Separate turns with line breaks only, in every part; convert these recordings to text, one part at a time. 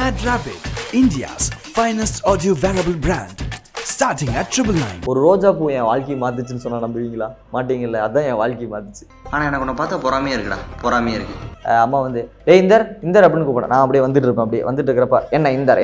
Mad Rabbit, India's finest audio wearable brand, starting at 999.
ஒரு ரோஜா பூ என் வாழ்க்கையை மாத்துச்சுன்னு சொன்னா நம்புவீங்களா? மாட்டீங்கல்ல. அதான் என் வாழ்க்கையை மாத்துச்சு.
ஆனால் எனக்கு உன்னை பார்த்தா பொறாமையாக இருக்குடா, பொறாமையாக இருக்கு.
அம்மா வந்து இந்தர் அப்படின்னு கூப்பிட நான் அப்படியே வந்துட்டு இருப்பேன். அப்படியே வந்துட்டு இருக்கிறப்ப என்ன இந்தர்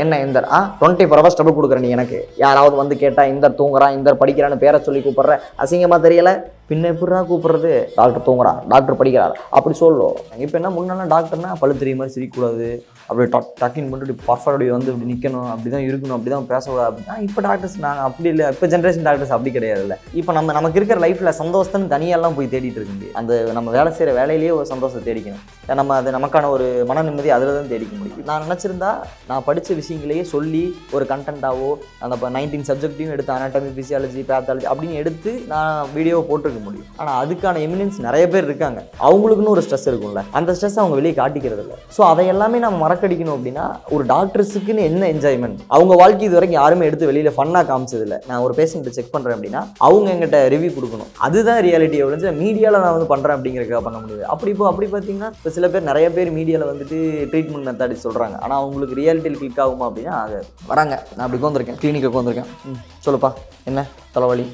24 hours டபுள் கொடுக்குற நீ எனக்கு. யாராவது வந்து கேட்டா இந்தர் தூங்குறான், இந்தர் படிக்கிறான்னு பேரை சொல்லி கூப்பிடுற, அசிங்கமா தெரியல. பின்ன எப்படிதான் கூப்பிடுறது? டாக்டர் தூங்குறான், டாக்டர் படிக்கிறார் அப்படி சொல்லும். இப்போ என்ன முன்னெல்லாம் டாக்டர்னா பழு தெரிய மாதிரி சிரிக்கக்கூடாது, அப்படியே டக்கின் பண்ணிட்டு பர்ஃபெக்ட் வந்து இப்படி நிற்கணும், அப்படி தான் இருக்கணும், அப்படி தான் பேசக்கூடாது அப்படின்னா. இப்போ டாக்டர்ஸ் நாங்கள் அப்படி இல்லை. இப்போ ஜென்ரேஷன் டாக்டர்ஸ் அப்படி கிடையாது. இல்லை இப்போ நமக்கு இருக்கிற லைஃப்பில் சந்தோஷத்துன்னு தனியெல்லாம் போய் தேடிட்டு இருக்கு முடியும். அந்த நம்ம வேலை செய்கிற வேலையிலேயே ஒரு சந்தோஷத்தை தேடிக்கணும். நம்ம அது நமக்கான ஒரு மன நிம்மதி அதில் தான் தேடிக்க முடியும். நான் நினச்சிருந்தா நான் படித்த விஷயங்களையே சொல்லி ஒரு கண்டென்ட்டாவோ அந்த 19 சப்ஜெக்டையும் எடுத்து அனாட்டமி, ஃபிசியாலஜி, பேத்தாலஜி அப்படின்னு எடுத்து நான் வீடியோவை போட்டிருக்க முடியும். ஆனால் அதுக்கான எமினன்ஸ் நிறைய பேர் இருக்காங்க. அவங்களுக்குன்னு ஒரு ஸ்ட்ரெஸ் இருக்கும்ல, அந்த ஸ்ட்ரெஸ் அவங்க வெளியே காட்டிக்கிறது இல்லை. ஸோ அதை எல்லாமே நம்ம மறக்கடிக்கணும் அப்படின்னா ஒரு டாக்டர்ஸுக்குன்னு என்ன என்ஜாய்மெண்ட், அவங்க வாழ்க்கை இது வரைக்கும் யாருமே எடுத்து வெளியில் ஃபன்னாக காமிச்சதில்லை. நான் ஒரு பேஷண்ட்டை செக் பண்ணுறேன் அப்படின்னா அவங்க எங்கிட்ட ரிவ்யூ கொடுக்கணும். அதுதான் ரியாலிட்டியை ஒழிஞ்சு மீடியாவில் நான் வந்து பண்ணுறேன் அப்படிங்கிறதுக்காக பண்ண முடியாது. அப்படி பார்த்தீங்கன்னா இப்போ சில பேர் நிறைய பேர் மீடியாவில் வந்துட்டு ட்ரீட்மெண்ட் மெத்தட் சொல்கிறாங்க. ஆனால் அவங்களுக்கு ரியாலிட்டியில் கிளிக் ஆகுமா அப்படின்னா ஆகாது. வராங்க, நான் அப்படி உட்காந்துருக்கேன், கிளினிக்கு உட்காந்துருக்கேன், சொல்லுப்பா என்ன தலைவலி,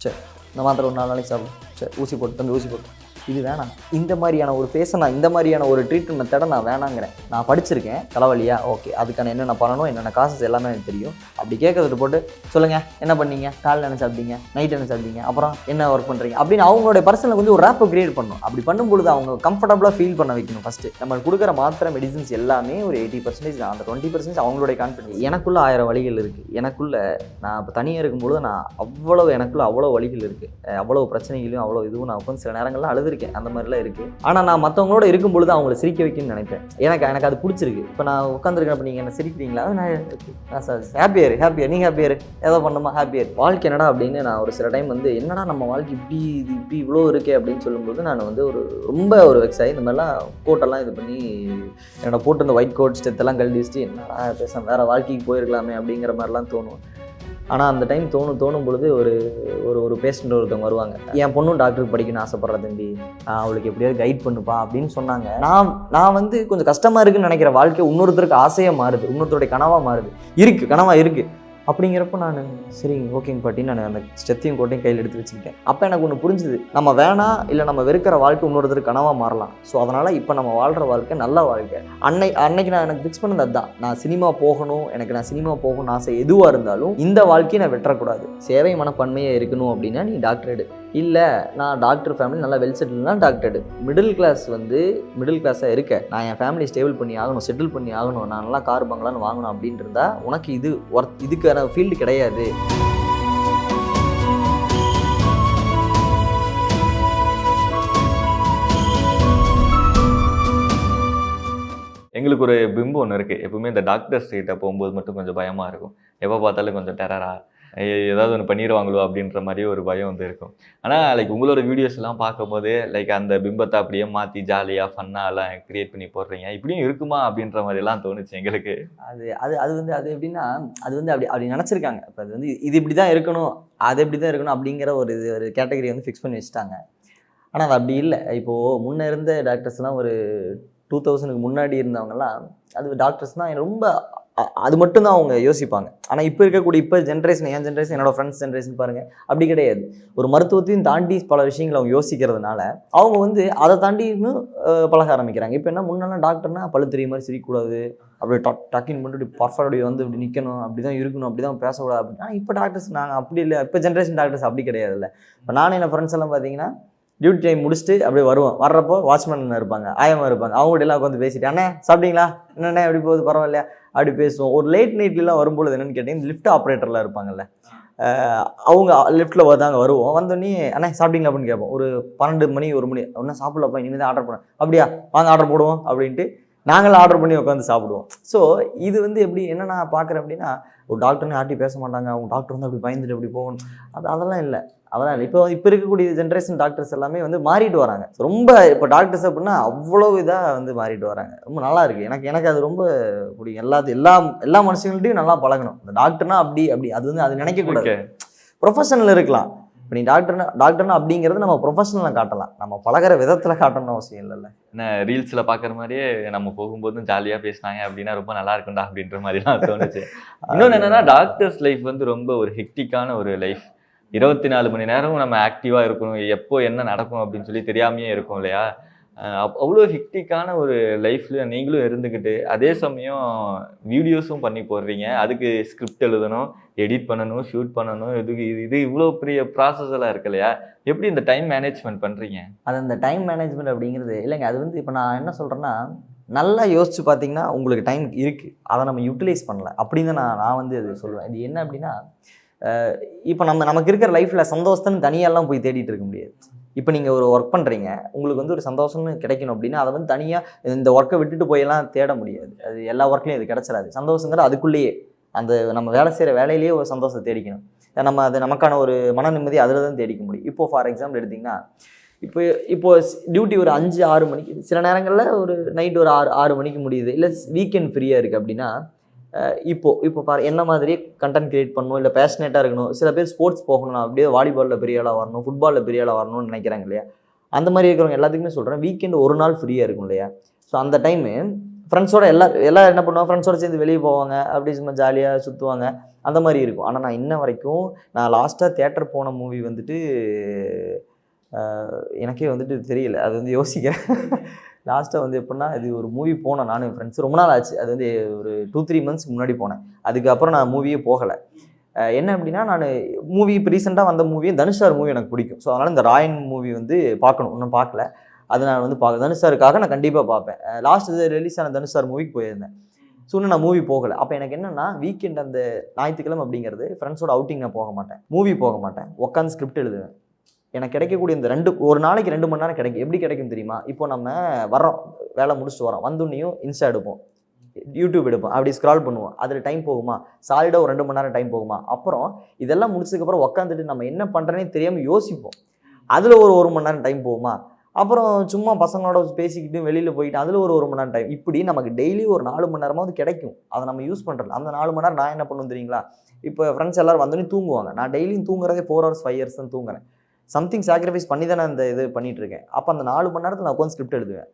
சரி இந்த மாத்திரை ஒரு 4 நாளைக்கு சாப்பிடும், சரி ஊசி போட்டு தம்பி ஊசி போட்டு, இது வேணாம். இந்த மாதிரியான ஒரு ஃபேஸை நான் இந்த மாதிரியான ஒரு ட்ரீட்மெண்ட் மெத்தடை நான் வேணாங்கிறேன். நான் படிச்சிருக்கேன், தலைவலியா ஓகே, அதுக்கான என்னென்ன பண்ணணும், என்னென்ன காசஸ் எல்லாமே எனக்கு தெரியும். அப்படி கேட்கறது போட்டு சொல்லுங்கள் என்ன பண்ணீங்க, காலையில் என்ன சாப்பிட்டீங்க, நைட் என்ன சாப்பிட்டீங்க, அப்புறம் என்ன ஒர்க் பண்ணுறீங்க அப்படின்னு அவங்களுடைய பர்சனல் வந்து ஒரு ரேப்பை கிரியேட் பண்ணணும். அப்படி பண்ணும்பொழுது அவங்க கம்ஃபர்டபுளாக ஃபீல் பண்ண வைக்கணும். ஃபஸ்ட்டு நம்ம கொடுக்குற மாத்திரை மெடிசன்ஸ் எல்லாமே ஒரு 80% அந்த 20% அவங்களுடைய கான்ஃபிடன்ஸ். எனக்குள்ள 1000 வழிகள் இருக்குது. எனக்குள்ளே நான் இப்போ தனியாக இருக்கும்பொழுது நான் எனக்குள்ள அவ்வளோ வழிகள் இருக்குது, அவ்வளோ பிரச்சனைகளையும் அவ்வளோ இதுவும் நான் உட்காந்து சில நேரங்களில் அழுதுருக்கேன். அந்த மாதிரிலாம் இருக்குது. ஆனால் நான் மற்றவங்களோட இருக்கும்பொழுது அவங்கள சிரிக்க வைக்கணும்னு நினைப்பேன். எனக்கு அது பிடிச்சிருக்கு. இப்போ நான் உட்காந்துருக்கேன், இப்போ நீங்கள் என்ன சிரிக்கிறீங்களா, நான் சார் ஹாப்பியர் நீங்கள் ஹாப்பியர் ஏதோ பண்ணணுமா ஹாப்பியர் வாழ்க்கை என்னடா அப்படின்னு நான் ஒரு சில டைம் வந்து என்னடா நம்ம வாழ்க்கை இப்படி இவ்வளோ இருக்கே அப்படின்னு சொல்லும்போது நான் வந்து ரொம்ப வெக்ஸ் ஆகி இந்த மாதிரிலாம் கோட்டெல்லாம் இது பண்ணி என்னோட போட்டு இந்த ஒயிட் கோட் ஸ்டெத்தெல்லாம் கழட்டி வச்சுட்டு என்னடா பேச வேறு வாழ்க்கைக்கு போயிருக்கலாமே அப்படிங்கிற மாதிரிலாம் தோணும். ஆனால் அந்த டைம் தோணும் பொழுது ஒரு பேஷண்ட் ஒருத்தவங்க வருவாங்க, என் பொண்ணும் டாக்டருக்கு படிக்கணும்னு ஆசைப்படுற தம்பி, அவளுக்கு எப்படியாவது கைட் பண்ணுப்பா அப்படின்னு சொன்னாங்க. நான் வந்து கொஞ்சம் கஷ்டமாக இருக்குன்னு நினைக்கிற வாழ்க்கை இன்னொருத்தருக்கு ஆசையாக மாறுது, இன்னொருத்தருடைய கனவாக மாறுது, கனவாக இருக்குது. அப்படிங்கிறப்ப நான் சரி ஓகேங்க பாட்டி நான் அந்த ஸ்டெத்தையும் கோட்டையும் கையில் எடுத்து வச்சுக்கிட்டேன். அப்போ எனக்கு ஒன்று புரிஞ்சுது, நம்ம வேணாம் இல்லை நம்ம வெறுக்கிற வாழ்க்கை இன்னொருத்தருக்கு கனவாக மாறலாம். ஸோ அதனால் இப்போ நம்ம வாழ்கிற வாழ்க்கை நல்ல வாழ்க்கை. அன்னைக்கு நான் எனக்கு ஃபிக்ஸ் பண்ணது அதுதான். நான் சினிமா போகணும்னு ஆசை எதுவாக இருந்தாலும் இந்த வாழ்க்கையை நான் வெட்டக்கூடாது. சேவை மனப்பான்மையாக இருக்கணும் அப்படின்னா நீ டாக்டர் எடு. இல்லை நான் டாக்டர் ஃபேமிலி நல்லா வெல் செட்டில்னா டாக்டர் எடு. மிடில் கிளாஸாக இருக்க, நான் என் ஃபேமிலி ஸ்டேபிள் பண்ணி ஆகணும், செட்டில் பண்ணி ஆகணும், நான் நல்லா கார் பங்களான்னு வாங்கணும் அப்படின்ட்டு இருந்தா உனக்கு இதுக்கான ஃபீல்டு கிடையாது.
எங்களுக்கு ஒரு பிம்பம் ஒன்று இருக்குது. எப்பவுமே இந்த டாக்டர்ஸ் கிட்ட போகும்போது மட்டும் கொஞ்சம் பயமாக இருக்கும். எப்போ பார்த்தாலும் கொஞ்சம் டெரரா ஏதாவது ஒன்று பண்ணிடுவாங்களோ அப்படின்ற மாதிரி ஒரு பயம் வந்து இருக்கும். ஆனால் உங்களோட வீடியோஸ் எல்லாம் பார்க்கும்போது அந்த பிம்பத்தை அப்படியே மாற்றி ஜாலியாக ஃபன்னாக எல்லாம் க்ரியேட் பண்ணி போடுறீங்க. இப்படியும் இருக்குமா அப்படின்ற மாதிரிலாம் தோணுச்சு எங்களுக்கு.
அது எப்படின்னா அது வந்து அப்படி நினச்சிருக்காங்க. இப்போ அது வந்து இது இப்படி தான் இருக்கணும், அது எப்படி தான் இருக்கணும் அப்படிங்கிற ஒரு கேட்டகரி வந்து ஃபிக்ஸ் பண்ணி வச்சுட்டாங்க. ஆனால் அது அப்படி இல்லை. இப்போது முன்னே இருந்த டாக்டர்ஸ்லாம் ஒரு 2000க்கு முன்னாடி இருந்தவங்கலாம் அது டாக்டர்ஸ்னால் ரொம்ப அது மட்டும்தான் அவங்க யோசிப்பாங்க. ஆனால் இப்போ இருக்கக்கூடிய என் ஜென்ரேஷன், என்னோடய ஃப்ரெண்ட்ஸ் ஜென்ரேஷன் பாருங்கள், அப்படி கிடையாது. ஒரு மருத்துவத்தையும் தாண்டி பல விஷயங்கள் அவங்க யோசிக்கிறதுனால அவங்க வந்து அதை தாண்டி இன்னும் பழக ஆரம்பிக்கிறாங்க. இப்போ என்ன முன்னெல்லாம் டாக்டர்னா பழு தெரிய மாதிரி சிரிக்கக்கூடாது, அப்படியே டக்கின் பண்ணிட்டு பர்ஃபெக்ட் வந்து இப்படி நிற்கணும், அப்படி தான் இருக்கணும், அப்படி தான் பேசக்கூடாது அப்படின்னா. இப்போ டாக்டர்ஸ் நாங்கள் அப்படி இல்லை. இப்போ ஜென்ரேஷன் டாக்டர்ஸ் அப்படி கிடையாது. இல்லை இப்போ நானும் என் ஃப்ரெண்ட்ஸ் எல்லாம் பார்த்தீங்கன்னா டியூட்டி டைம் முடிச்சுட்டு அப்படியே வர்றப்போ வாட்ச்மேன் இருப்பாங்க, ஆயமாக இருப்பாங்க, அவங்ககிட்ட எல்லாம் உட்காந்து பேசிட்டு அண்ணே சாப்பிட்டீங்களா, என்னண்ணே எப்படி போகுது பரவாயில்லையா அப்படி பேசுவோம். ஒரு லேட் நைட்லாம் வரும்பொழுது என்னென்னு கேட்டிங்கன்னா லிஃப்ட் ஆப்ரேட்டர்லாம் இருப்பாங்கல்ல, அவங்க லிஃப்ட்டில் வருவோம். வந்தோடனே அண்ணே சாப்பிட்டீங்களா அப்படின்னு கேட்போம். ஒரு 12 மணி 1 மணி ஒன்றும் சாப்பிடலப்பா, இனிமேல் தான் ஆர்டர் பண்ணேன், அப்படியா வாங்க ஆர்டர் போடுவோம் அப்படின்ட்டு நாங்களும் ஆர்டர் பண்ணி உட்காந்து சாப்பிடுவோம். ஸோ இது வந்து எப்படி என்ன நான் பார்க்குறேன் அப்படின்னா, ஒரு டாக்டர்னு யார்ட்டையும் பேச மாட்டாங்க, அவங்க டாக்டர் வந்து அப்படி பயந்துட்டு அப்படி போகணும், அதெல்லாம் இல்லை. இப்போ இருக்கக்கூடிய ஜென்ரேஷன் டாக்டர்ஸ் எல்லாமே வந்து மாறிட்டு வராங்க. ரொம்ப இப்போ டாக்டர்ஸ் அப்படின்னா அவ்வளோ இதாக வந்து மாறிட்டு வராங்க. ரொம்ப நல்லா இருக்குது. எனக்கு அது ரொம்ப பிடிக்கும். எல்லா மனுஷங்கள்ட்டையும் நல்லா பழகணும். இந்த டாக்டர்னா அப்படி அது வந்து அது நினைக்கக்கூடாது. ப்ரொஃபஷனல் இருக்கலாம், இப்போ நீ டாக்டர்னா அப்படிங்கிறது நம்ம ப்ரொஃபஷனலாக காட்டலாம், நம்ம பழகிற விதத்தில் காட்டணும்னு அவசியம் இல்லைல்ல.
என்ன ரீல்ஸில் பார்க்குற மாதிரியே நம்ம போகும்போதும் ஜாலியாக பேசினாங்க அப்படின்னா ரொம்ப நல்லா இருக்கும்டா அப்படின்ற மாதிரிலாம் தோணுச்சு. இன்னொன்று என்னன்னா டாக்டர்ஸ் லைஃப் வந்து ரொம்ப ஒரு ஹெக்டிக்கான ஒரு லைஃப். 24 மணி நேரமும் நம்ம ஆக்டிவாக இருக்கணும், எப்போ என்ன நடக்கும் அப்படின்னு சொல்லி தெரியாமையே இருக்கும் இல்லையா? அவ்வளோ ஹெக்டிக்கான ஒரு லைஃப்ல நீங்களும் இருந்துக்கிட்டு அதே சமயம் வீடியோஸும் பண்ணி போடுறீங்க. அதுக்கு ஸ்கிரிப்ட் எழுதணும், எடிட் பண்ணணும், ஷூட் பண்ணணும். இது இவ்வளோ பெரிய ப்ராசஸ் எல்லாம் இருக்கு இல்லையா? எப்படி இந்த டைம் மேனேஜ்மெண்ட் பண்ணுறீங்க?
அது அந்த டைம் மேனேஜ்மெண்ட் அப்படிங்கிறது இல்லைங்க. அது வந்து இப்போ நான் என்ன சொல்கிறேன்னா, நல்லா யோசிச்சு பார்த்தீங்கன்னா உங்களுக்கு டைம் இருக்குது, அதை நம்ம யூட்டிலைஸ் பண்ணல அப்படின்னு நான் வந்து அது சொல்லுவேன். இது என்ன அப்படின்னா, இப்போ நமக்கு இருக்கிற லைஃப்பில் சந்தோஷத்தைன்னு தனியாலாம் போய் தேடிட்டு இருக்க முடியாது. இப்போ நீங்கள் ஒரு ஒர்க் பண்ணுறீங்க, உங்களுக்கு வந்து ஒரு சந்தோஷம்னு கிடைக்கணும் அப்படின்னா அதை வந்து தனியாக இந்த ஒர்க்கை விட்டுட்டு போயெல்லாம் தேட முடியாது. அது எல்லா ஒர்க்லையும் இது கிடச்சிடாது. சந்தோஷங்கிறது அதுக்குள்ளேயே, அந்த நம்ம வேலை செய்கிற வேலையிலேயே ஒரு சந்தோஷத்தை தேடிக்கணும். நம்ம அது நமக்கான ஒரு மன நிம்மதி அதில் தான் தேடிக்க முடியும். இப்போது ஃபார் எக்ஸாம்பிள் எடுத்திங்கன்னா, இப்போ டியூட்டி ஒரு 5-6 மணிக்கு, சில நேரங்களில் ஒரு நைட் ஒரு 6 மணிக்கு முடியுது, இல்லை வீக்கெண்ட் ஃப்ரீயாக இருக்குது அப்படின்னா, இப்போ பாரு என்ன மாதிரி கண்டென்ட் கிரியேட் பண்ணணும், இல்லை பேஷனேட்டாக இருக்கணும். சில பேர் ஸ்போர்ட்ஸ் போகணும், நான் அப்படியே வாலிபாலில் பெரிய ஆளாக வரணும், ஃபுட்பாலில் பெரிய ஆளாக வரணும்னு நினைக்கிறாங்க இல்லையா? அந்த மாதிரி இருக்கிறவங்க எல்லாத்துக்குமே சொல்கிறேன், வீக்கெண்டு ஒரு நாள் ஃப்ரீயாக இருக்கும் இல்லையா? ஸோ அந்த டைமு ஃப்ரெண்ட்ஸோட எல்லாம் என்ன பண்ணுவாங்க, ஃப்ரெண்ட்ஸோட சேர்ந்து வெளியே போவாங்க, அப்படி சும்மா ஜாலியாக சுற்றுவாங்க, அந்த மாதிரி இருக்கும். ஆனால் நான் இன்ன வரைக்கும் நான் லாஸ்ட்டாக தியேட்டர் போன மூவி வந்துட்டு எனக்கே வந்துட்டு தெரியல, அது வந்து யோசிக்கிறேன். லாஸ்ட்டாக வந்து எப்படின்னா, இது ஒரு மூவி போனேன் நானும் என் ஃப்ரெண்ட்ஸ், ரொம்ப நாள் ஆச்சு. அது வந்து ஒரு 2-3 மந்த்ஸ்க்கு முன்னாடி போனேன். அதுக்கப்புறம் நான் மூவியே போகலை. என்ன அப்படின்னா, நான் மூவி இப்போ ரீசெண்டாக வந்த மூவியும் தனுஷ் சார் மூவி எனக்கு பிடிக்கும். ஸோ அதனால் இந்த ராயன் மூவி வந்து பார்க்கணும், இன்னும் பார்க்கல. அது நான் வந்து தனுஷ் சாருக்காக நான் கண்டிப்பாக பார்ப்பேன். லாஸ்ட் இது ரிலீஸ் ஆன தனுஷ் சார் மூவிக்கு போயிருந்தேன். ஸோ இன்னும் நான் மூவி போகலை. அப்போ எனக்கு என்னென்னா, வீக்கெண்ட் அந்த ஞாயிற்றுக்கிழமை அப்படிங்கிறது ஃப்ரெண்ட்ஸோட அவுட்டிங் நான் போக மாட்டேன், மூவி போக மாட்டேன், உட்காந்து ஸ்கிரிப்ட் எழுதுவேன். எனக்கு கிடைக்கக்கூடிய இந்த ஒரு நாளைக்கு 2 மணி நேரம் கிடைக்கும். எப்படி கிடைக்கும் தெரியுமா? இப்போ நம்ம வரோம், வேலை முடிச்சுட்டு வரோம், வந்தோன்னையும் இன்ஸ்டா எடுப்போம், யூடியூப் எடுப்போம், அப்படி ஸ்க்ரால் பண்ணுவோம். அதில் டைம் போகுமா? சாலிடாக ஒரு 2 மணி நேரம் டைம் போகுமா? அப்புறம் இதெல்லாம் முடிச்சதுக்கப்புறம் உட்காந்துட்டு நம்ம என்ன பண்ணுறேனே தெரியாமல் யோசிப்போம். அதில் ஒரு 1 மணி நேரம் டைம் போகுமா? அப்புறம் சும்மா பசங்களோட பேசிக்கிட்டு வெளியில் போயிட்டு அதில் ஒரு 1 மணி நேரம் டைம். இப்படி நமக்கு டெய்லி ஒரு 4 மணி நேரமாவது கிடைக்கும். அதை நம்ம யூஸ் பண்ணுறது. அந்த 4 மணி நேரம் நான் என்ன பண்ணுவேன் தெரியுங்களா? இப்போ ஃப்ரெண்ட்ஸ் எல்லோரும் வந்தோடனே தூங்குவாங்க. நான் டெய்லியும் தூங்குறதே 4 hours 5 hours தான் தூங்குறேன். சம்திங் சாக்ரிஃபைஸ் பண்ணி தான் நான் இந்த இது பண்ணிகிட்டு இருக்கேன். அப்போ அந்த 4 மணி நேரத்தில் நான் உட்காந்து ஸ்கிரிப்ட் எழுதுவேன்.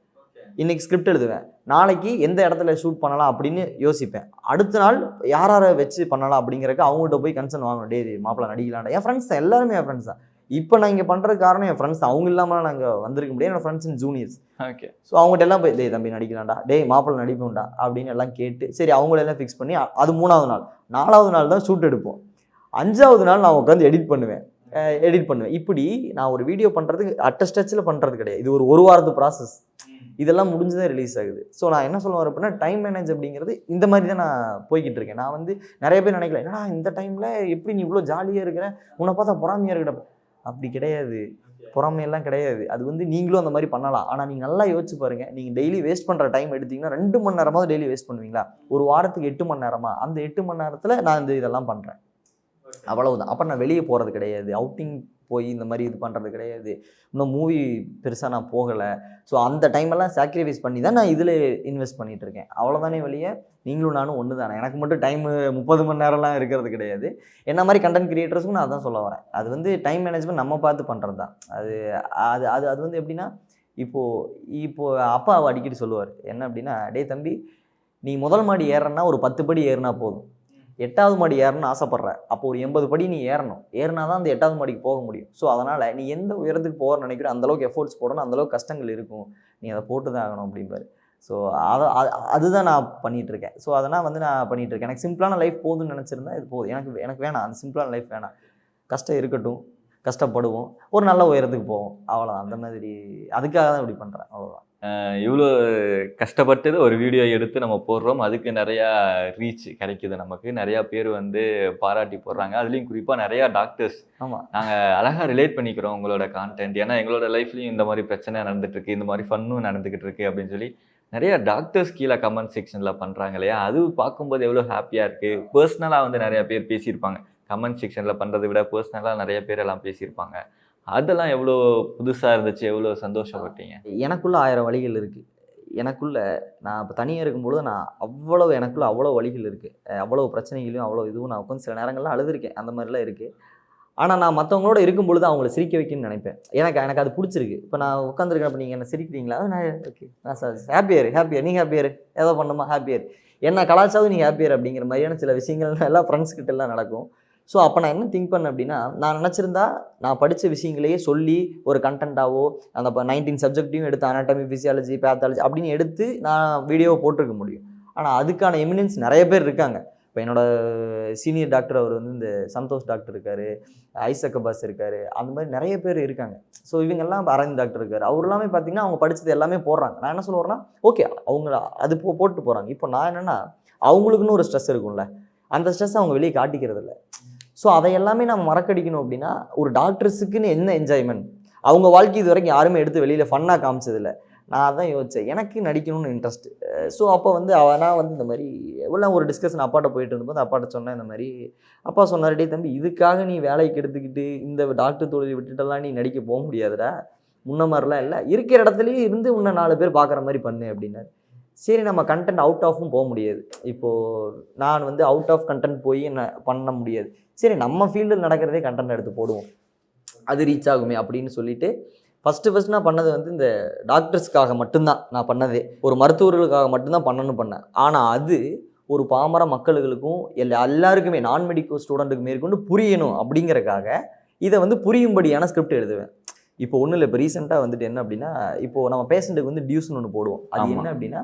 இன்றைக்கி ஸ்கிரிப்ட் எழுதுவேன், நாளைக்கு எந்த இடத்துல ஷூட் பண்ணலாம் அப்படின்னு யோசிப்பேன். அடுத்த நாள் யாரை வச்சு பண்ணலாம் அப்படிங்கிறக்கு அவங்கள்ட்ட போய் கன்சர்ன் வாங்கணும். டே மாப்பிள்ளை நடிக்கலாம்டா. என் ஃப்ரெண்ட்ஸ் தான், எல்லாருமே என் ஃப்ரெண்ட்ஸ் தான். இப்போ நான் இங்கே பண்ணுறதுக்கு காரணம் என் ஃப்ரெண்ட்ஸ் தான். அவங்க இல்லாமல் நான் இங்கே வந்திருக்க முடியாது. என்னோட friends and juniors. Okay. So அவங்ககிட்ட எல்லாம் போய் டே தம்பி நடிக்கலாம்டா, டே மாப்பிள்ளை நடிப்போம்டா அப்படின்னு எல்லாம் கேட்டு, சரி அவங்களெல்லாம் ஃபிக்ஸ் பண்ணி, அது 3ஆவது நாள். 4ஆவது நாள் தான் ஷூட் எடுப்போம். 5ஆவது நாள் நான் உட்காந்து எடிட் பண்ணுவேன். இப்படி நான் ஒரு வீடியோ பண்ணுறதுக்கு அட்டஸ்டச்சில் பண்ணுறது கிடையாது. இது ஒரு வாரத்து ப்ராசஸ். இதெல்லாம் முடிஞ்சுதான் ரிலீஸ் ஆகுது. ஸோ நான் என்ன சொல்ல வரேன் அப்படின்னா, டைம் மேனேஜ் அப்படிங்கிறது இந்த மாதிரி தான் நான் போய்கிட்டு இருக்கேன். நான் வந்து நிறைய பேர் நினைக்கல, என்னடா இந்த டைமில் எப்படி நீ இவ்வளோ ஜாலியாக இருக்கிற, உன்னை பார்த்தா பொறாமையாக இருக்கிற. அப்படி கிடையாது, பொறாமையெல்லாம் கிடையாது. அது வந்து நீங்களும் அந்த மாதிரி பண்ணலாம். ஆனால் நீங்கள் நல்லா யோசிச்சு பாருங்கள், நீங்கள் டெய்லி வேஸ்ட் பண்ணுற டைம் எடுத்திங்கன்னா 2 மணி நேரமாவது டெய்லி வேஸ்ட் பண்ணுவீங்களா? ஒரு வாரத்துக்கு 8 மணி நேரமா? அந்த 8 மணி நேரத்தில் நான் இதெல்லாம் பண்ணுறேன், அவ்வளவுதான். அப்புறம் நான் வெளியே போகிறது கிடையாது, அவுட்டிங் போய் இந்த மாதிரி இது பண்ணுறது கிடையாது, இன்னும் மூவி பெருசாக நான் போகலை. ஸோ அந்த டைமெல்லாம் சாக்ரிஃபைஸ் பண்ணி தான் நான் இதில் இன்வெஸ்ட் பண்ணிகிட்டு இருக்கேன். அவ்வளோதானே வெளியே. நீங்களும் நானும் ஒன்று தானே. எனக்கு மட்டும் டைமு 30 மணி நேரம்லாம் இருக்கிறது கிடையாது. என்ன மாதிரி கண்டென்ட் கிரியேட்டர்ஸுக்கும் நான் அதான் சொல்ல வரேன். அது வந்து டைம் மேனேஜ்மெண்ட் நம்ம பார்த்து பண்ணுறது தான். அது வந்து எப்படின்னா, இப்போது அப்பா அடிக்கடி சொல்லுவார் என்ன அப்படின்னா, டே தம்பி நீ முதல் மாடி ஏறனா ஒரு 10 படி ஏறினா போதும், 8வது மாடி ஏறணும்னு ஆசைப்பட்ற, அப்போ ஒரு 80 படி நீ ஏறினா தான் அந்த 8வது மாடிக்கு போக முடியும். ஸோ அதனால் நீ எந்த உயரத்துக்கு போகிறன்னு நினைக்கிறோம் அந்தளவுக்கு எஃபோர்ட்ஸ் போடணும், அந்தளவுக்கு கஷ்டங்கள் இருக்கும், நீ அதை போட்டு தான் ஆகணும் அப்படிம்பாரு. ஸோ அதுதான் நான் பண்ணிகிட்ருக்கேன். ஸோ அதனால் வந்து நான் பண்ணிகிட்ருக்கேன். எனக்கு சிம்பிளான லைஃப் போதும்னு நினச்சிருந்தா இது போதும். எனக்கு வேணாம், அந்த சிம்பிளான லைஃப் வேணாம். கஷ்டம் இருக்கட்டும், கஷ்டப்படுவோம், ஒரு நல்ல உயரத்துக்கு போவோம், அவ்வளோதான். அந்த மாதிரி அதுக்காக தான் இப்படி பண்ணுறேன், அவ்வளோதான்.
இவ்வளோ கஷ்டப்பட்டு ஒரு வீடியோ எடுத்து நம்ம போடுறோம், அதுக்கு நிறையா ரீச் கிடைக்குது, நமக்கு நிறையா பேர் வந்து பாராட்டி போடுறாங்க. அதுலேயும் குறிப்பாக நிறையா டாக்டர்ஸ்.
ஆமாம்,
நாங்கள் அழகாக ரிலேட் பண்ணிக்கிறோம் உங்களோட கான்டென்ட். ஏன்னா எங்களோட லைஃப்லையும் இந்த மாதிரி பிரச்சனை நடந்துகிட்ருக்கு, இந்த மாதிரி ஃபன்னும் நடந்துக்கிட்டு இருக்கு அப்படின்னு சொல்லி நிறைய டாக்டர்ஸ் கீழே கமெண்ட் செக்ஷனில் பண்ணுறாங்க இல்லையா? அது பார்க்கும்போது எவ்வளோ ஹாப்பியாக இருக்குது. பர்சனலாக வந்து நிறையா பேர் பேசியிருப்பாங்க, கமெண்ட் செக்ஷனில் பண்ணுறதை விட பர்சனலாக நிறைய பேர் எல்லாம் பேசியிருப்பாங்க. அதெல்லாம் எவ்வளோ புதுசாக இருந்துச்சு, எவ்வளோ சந்தோஷப்பட்டீங்க?
எனக்குள்ள 1000 வழிகள் இருக்குது. நான் இப்போ தனியாக இருக்கும்பொழுது எனக்குள்ள அவ்வளோ வழிகள் இருக்குது. அவ்வளோ பிரச்சனைகளையும் அவ்வளோ இதுவும் நான் உட்காந்து சில நேரங்கள்லாம் அழுதுருக்கேன். அந்த மாதிரிலாம் இருக்குது. ஆனால் நான் மற்றவங்களோட இருக்கும் பொழுது அவங்கள சிரிக்க வைக்கணும்னு நினைப்பேன். எனக்கு அது பிடிச்சிருக்கு. இப்போ நான் உட்காந்துருக்கேன், அப்போ நீங்கள் என்ன சிரிக்கிறீங்களா? நான் ஓகே, நான் சார் ஹாப்பியர் நீங்கள் ஹாப்பியர், ஏதோ பண்ணுமா ஹாப்பியர், என்ன கலாச்சாரம் நீங்கள் ஹாப்பியர் அப்படிங்கிற மாதிரியான சில விஷயங்கள் எல்லாம் ஃப்ரெண்ட்ஸ் கிட்ட எல்லாம் நடக்கும். ஸோ அப்போ நான் என்ன திங்க் பண்ணேன் அப்படின்னா, நான் நினச்சிருந்தா நான் படித்த விஷயங்களையே சொல்லி ஒரு கண்டென்ட்டாவோ அந்த 19 சப்ஜெக்டையும் எடுத்து அனாட்டமி, ஃபிசியாலஜி, பேத்தாலஜி அப்படின்னு எடுத்து நான் வீடியோவை போட்டிருக்க முடியும். ஆனால் அதுக்கான எமினன்ஸ் நிறைய பேர் இருக்காங்க. இப்போ என்னோட சீனியர் டாக்டர் அவர் வந்து இந்த சந்தோஷ் டாக்டர் இருக்கார், ஐசக் அப்பாஸ் இருக்கார், அந்த மாதிரி நிறைய பேர் இருக்காங்க. ஸோ இவங்கெல்லாம் அரவிந்த் டாக்டர் இருக்கார். அவர் எல்லாமே பார்த்தீங்கன்னா அவங்க படித்தது எல்லாமே போடுறாங்க. நான் என்ன சொல்லுவேன்னா, ஓகே அவங்க அது போட்டு போகிறாங்க. இப்போ நான் என்னென்னா, அவங்களுக்குன்னு ஒரு ஸ்ட்ரெஸ் இருக்கும்ல, அந்த ஸ்ட்ரெஸ் அவங்க வெளியே காட்டிக்கிறது இல்லை. ஸோ அதை எல்லாமே நம்ம மறக்கடிக்கணும் அப்படின்னா, ஒரு டாக்டர்ஸுக்குன்னு என்ன என்ஜாய்மெண்ட், அவங்க வாழ்க்கை இது வரைக்கும் யாருமே எடுத்து வெளியில் ஃபன்னாக காமிச்சதில்லை. நான் அதான் யோசித்தேன், எனக்கு நடிக்கணும்னு இன்ட்ரெஸ்ட்டு. ஸோ அப்போ வந்து நான் வந்து இந்த மாதிரி எல்லாம் ஒரு டிஸ்கஷன் அப்பாட்ட போயிட்டு இருந்தபோது அப்பாட்ட சொன்னேன் இந்த மாதிரி. அப்பா சொன்னார், டே தம்பி, இதுக்காக நீ வேலைக்கு எடுத்துக்கிட்டு இந்த டாக்டர் தொழிலை விட்டுட்டெல்லாம் நீ நடிக்க போக முடியாதுடா, முன்ன மாதிரிலாம் இல்லை, இருக்கிற இடத்துலையே இருந்து உன்னை 4 பேர் பார்க்குற மாதிரி பண்ணு அப்படின்னாரு. சரி, நம்ம கண்டென்ட் அவுட் ஆஃபும் போக முடியாது. இப்போது நான் வந்து அவுட் ஆஃப் கண்டென்ட் போய் என்ன பண்ண முடியாது. சரி, நம்ம ஃபீல்டில் நடக்கிறதே கண்டென்ட் எடுத்து போடுவோம், அது ரீச் ஆகுமே அப்படின்னு சொல்லிட்டு ஃபஸ்ட்டு நான் பண்ணது வந்து இந்த டாக்டர்ஸ்க்காக மட்டும்தான் நான் பண்ணதே. ஒரு மருத்துவர்களுக்காக மட்டும்தான் பண்ணேன். ஆனால் அது ஒரு பாமர மக்களுக்கும் எல்லாருக்குமே, நான் மெடிக்கல் ஸ்டூடெண்ட்டுக்கு மேற்கொண்டு புரியணும் அப்படிங்கிறக்காக இதை வந்து புரியும்படியான ஸ்கிரிப்ட் எழுதுவேன். இப்போ ஒன்றும் இல்லை, இப்போ ரீசெண்டாக வந்துட்டு என்ன அப்படின்னா, இப்போது நம்ம பேஷண்ட்டுக்கு வந்து டியூஸ்னு ஒன்று போடுவோம். அது என்ன அப்படின்னா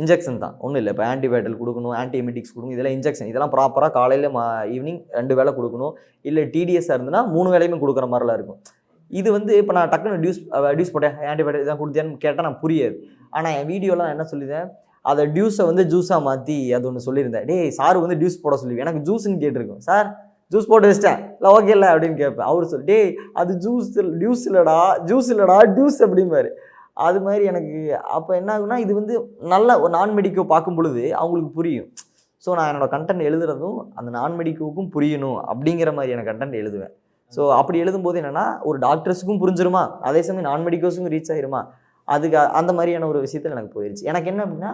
இன்ஜெக்ஷன் தான், ஒன்றும் இல்லை. இப்போ ஆன்டிபயோட்டிக் கொடுக்கணும், ஆன்டிஎமெட்டிக்ஸ் கொடுக்கணும், இதெல்லாம் இன்ஜெக்ஷன். இதெல்லாம் ப்ராப்பராக காலையில் ஈவினிங் 2 வேளை கொடுக்கணும். இல்லை டிடிஎஸ்ஸாக இருந்ததுன்னா 3 வேளையுமே கொடுக்குற மாதிரிலாம் இருக்கும். இது வந்து இப்போ நான் டக்குன்னு டியூஸ் போட்டேன், ஆன்டிபயோட்டிக் தான் கொடுத்தியான்னு கேட்டால் நான் புரியாது. ஆனால் என் வீடியோலாம் என்ன சொல்லியிருந்தேன், அதை டியூஸை வந்து ஜூஸாக மாற்றி அது ஒன்று சொல்லியிருந்தேன். டே சார் வந்து டியூஸ் போட சொல்லி எனக்கு ஜூஸ்ன்னு கேட்டிருக்கோம். சார் ஜூஸ் போட்டு வச்சிட்டேன், இல்லை ஓகே இல்லை அப்படின்னு கேட்பேன். அவர் சொல்லி, டே அது ஜூஸ் இல்லைடா டியூஸ் அப்படிம்பாரு. அது மாதிரி எனக்கு அப்போ என்ன ஆகுனா, இது வந்து நல்ல ஒரு நான் மெடிக்கோ பார்க்கும் பொழுது அவங்களுக்கு புரியும். ஸோ நான் என்னோடய கண்டென்ட் எழுதுறதும் அந்த நான் மெடிக்கோவுக்கும் புரியணும் அப்படிங்கிற மாதிரியான கண்டென்ட் எழுதுவேன். ஸோ அப்படி எழுதும்போது என்னென்னா, ஒரு டாக்டர்ஸுக்கும் புரிஞ்சிருமா, அதே சமயம் நான் மெடிக்கல்ஸுக்கும் ரீச் ஆகிருமா, அதுக்கு அந்த மாதிரியான ஒரு விஷயத்தில் எனக்கு போயிடுச்சு. எனக்கு என்ன அப்படின்னா,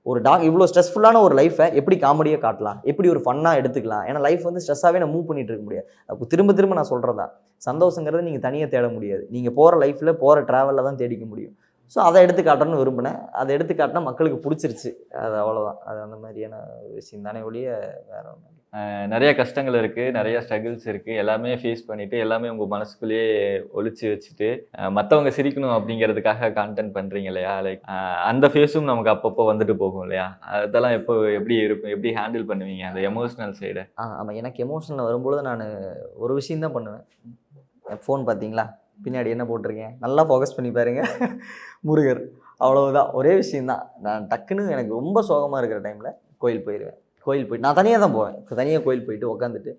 ஒரு இவ்வளோ ஸ்ட்ரெஸ்ஃபுல்லான ஒரு லைஃப்பை எப்படி காமெடியாக காட்டலாம், எப்படி ஒரு ஃபன்னாக எடுத்துக்கலாம். ஏன்னா லைஃப் வந்து ஸ்ட்ரெஸ்ஸாகவே நான் மூவ் பண்ணிகிட்டு இருக்க முடியாது. அப்போ திரும்ப நான் சொல்கிறதா, சந்தோஷங்கிறது நீங்கள் தனியாக தேட முடியாது, நீங்கள் போகிற லைஃப்பில் போகிற ட்ராவலில் தான் தேடிக்க முடியும். ஸோ அதை எடுத்து காட்டணும்னு விரும்பினேன். அதை எடுத்து காட்டினா மக்களுக்கு பிடிச்சிருச்சு, அது அவ்வளோதான். அது அந்த மாதிரியான விஷயம் தானே ஒழிய வேறு ஒன்று.
நிறைய கஷ்டங்கள் இருக்குது, நிறைய ஸ்ட்ரகிள்ஸ் இருக்குது, எல்லாமே ஃபேஸ் பண்ணிவிட்டு எல்லாமே உங்கள் மனசுக்குள்ளேயே ஒழிச்சு வச்சுட்டு மற்றவங்க சிரிக்கணும் அப்படிங்கிறதுக்காக கான்டென்ட் பண்ணுறீங்க இல்லையா, லைக் அந்த ஃபேஸும் நமக்கு அப்பப்போ வந்துட்டு போகும் இல்லையா, அதெல்லாம் எப்படி இருக்கும், எப்படி ஹேண்டில் பண்ணுவீங்க அந்த எமோஷ்னல் சைடு?
ஆமாம், எனக்கு எமோஷனல் வரும்பொழுது நான் ஒரு விஷயந்தான் பண்ணுவேன். ஃபோன் பார்த்தீங்களா, பின்னாடி என்ன போட்டிருக்கேன், நல்லா ஃபோக்கஸ் பண்ணி பாருங்க, முருகர், அவ்வளவுதான். ஒரே விஷயந்தான். நான் டக்குன்னு எனக்கு ரொம்ப சோகமாக இருக்கிற டைமில் கோயில் போயிடுவேன். கோயில் போயிட்டு நான் தனியாக தான் போவேன். தனியாக கோயில் போயிட்டு உட்காந்துட்டு,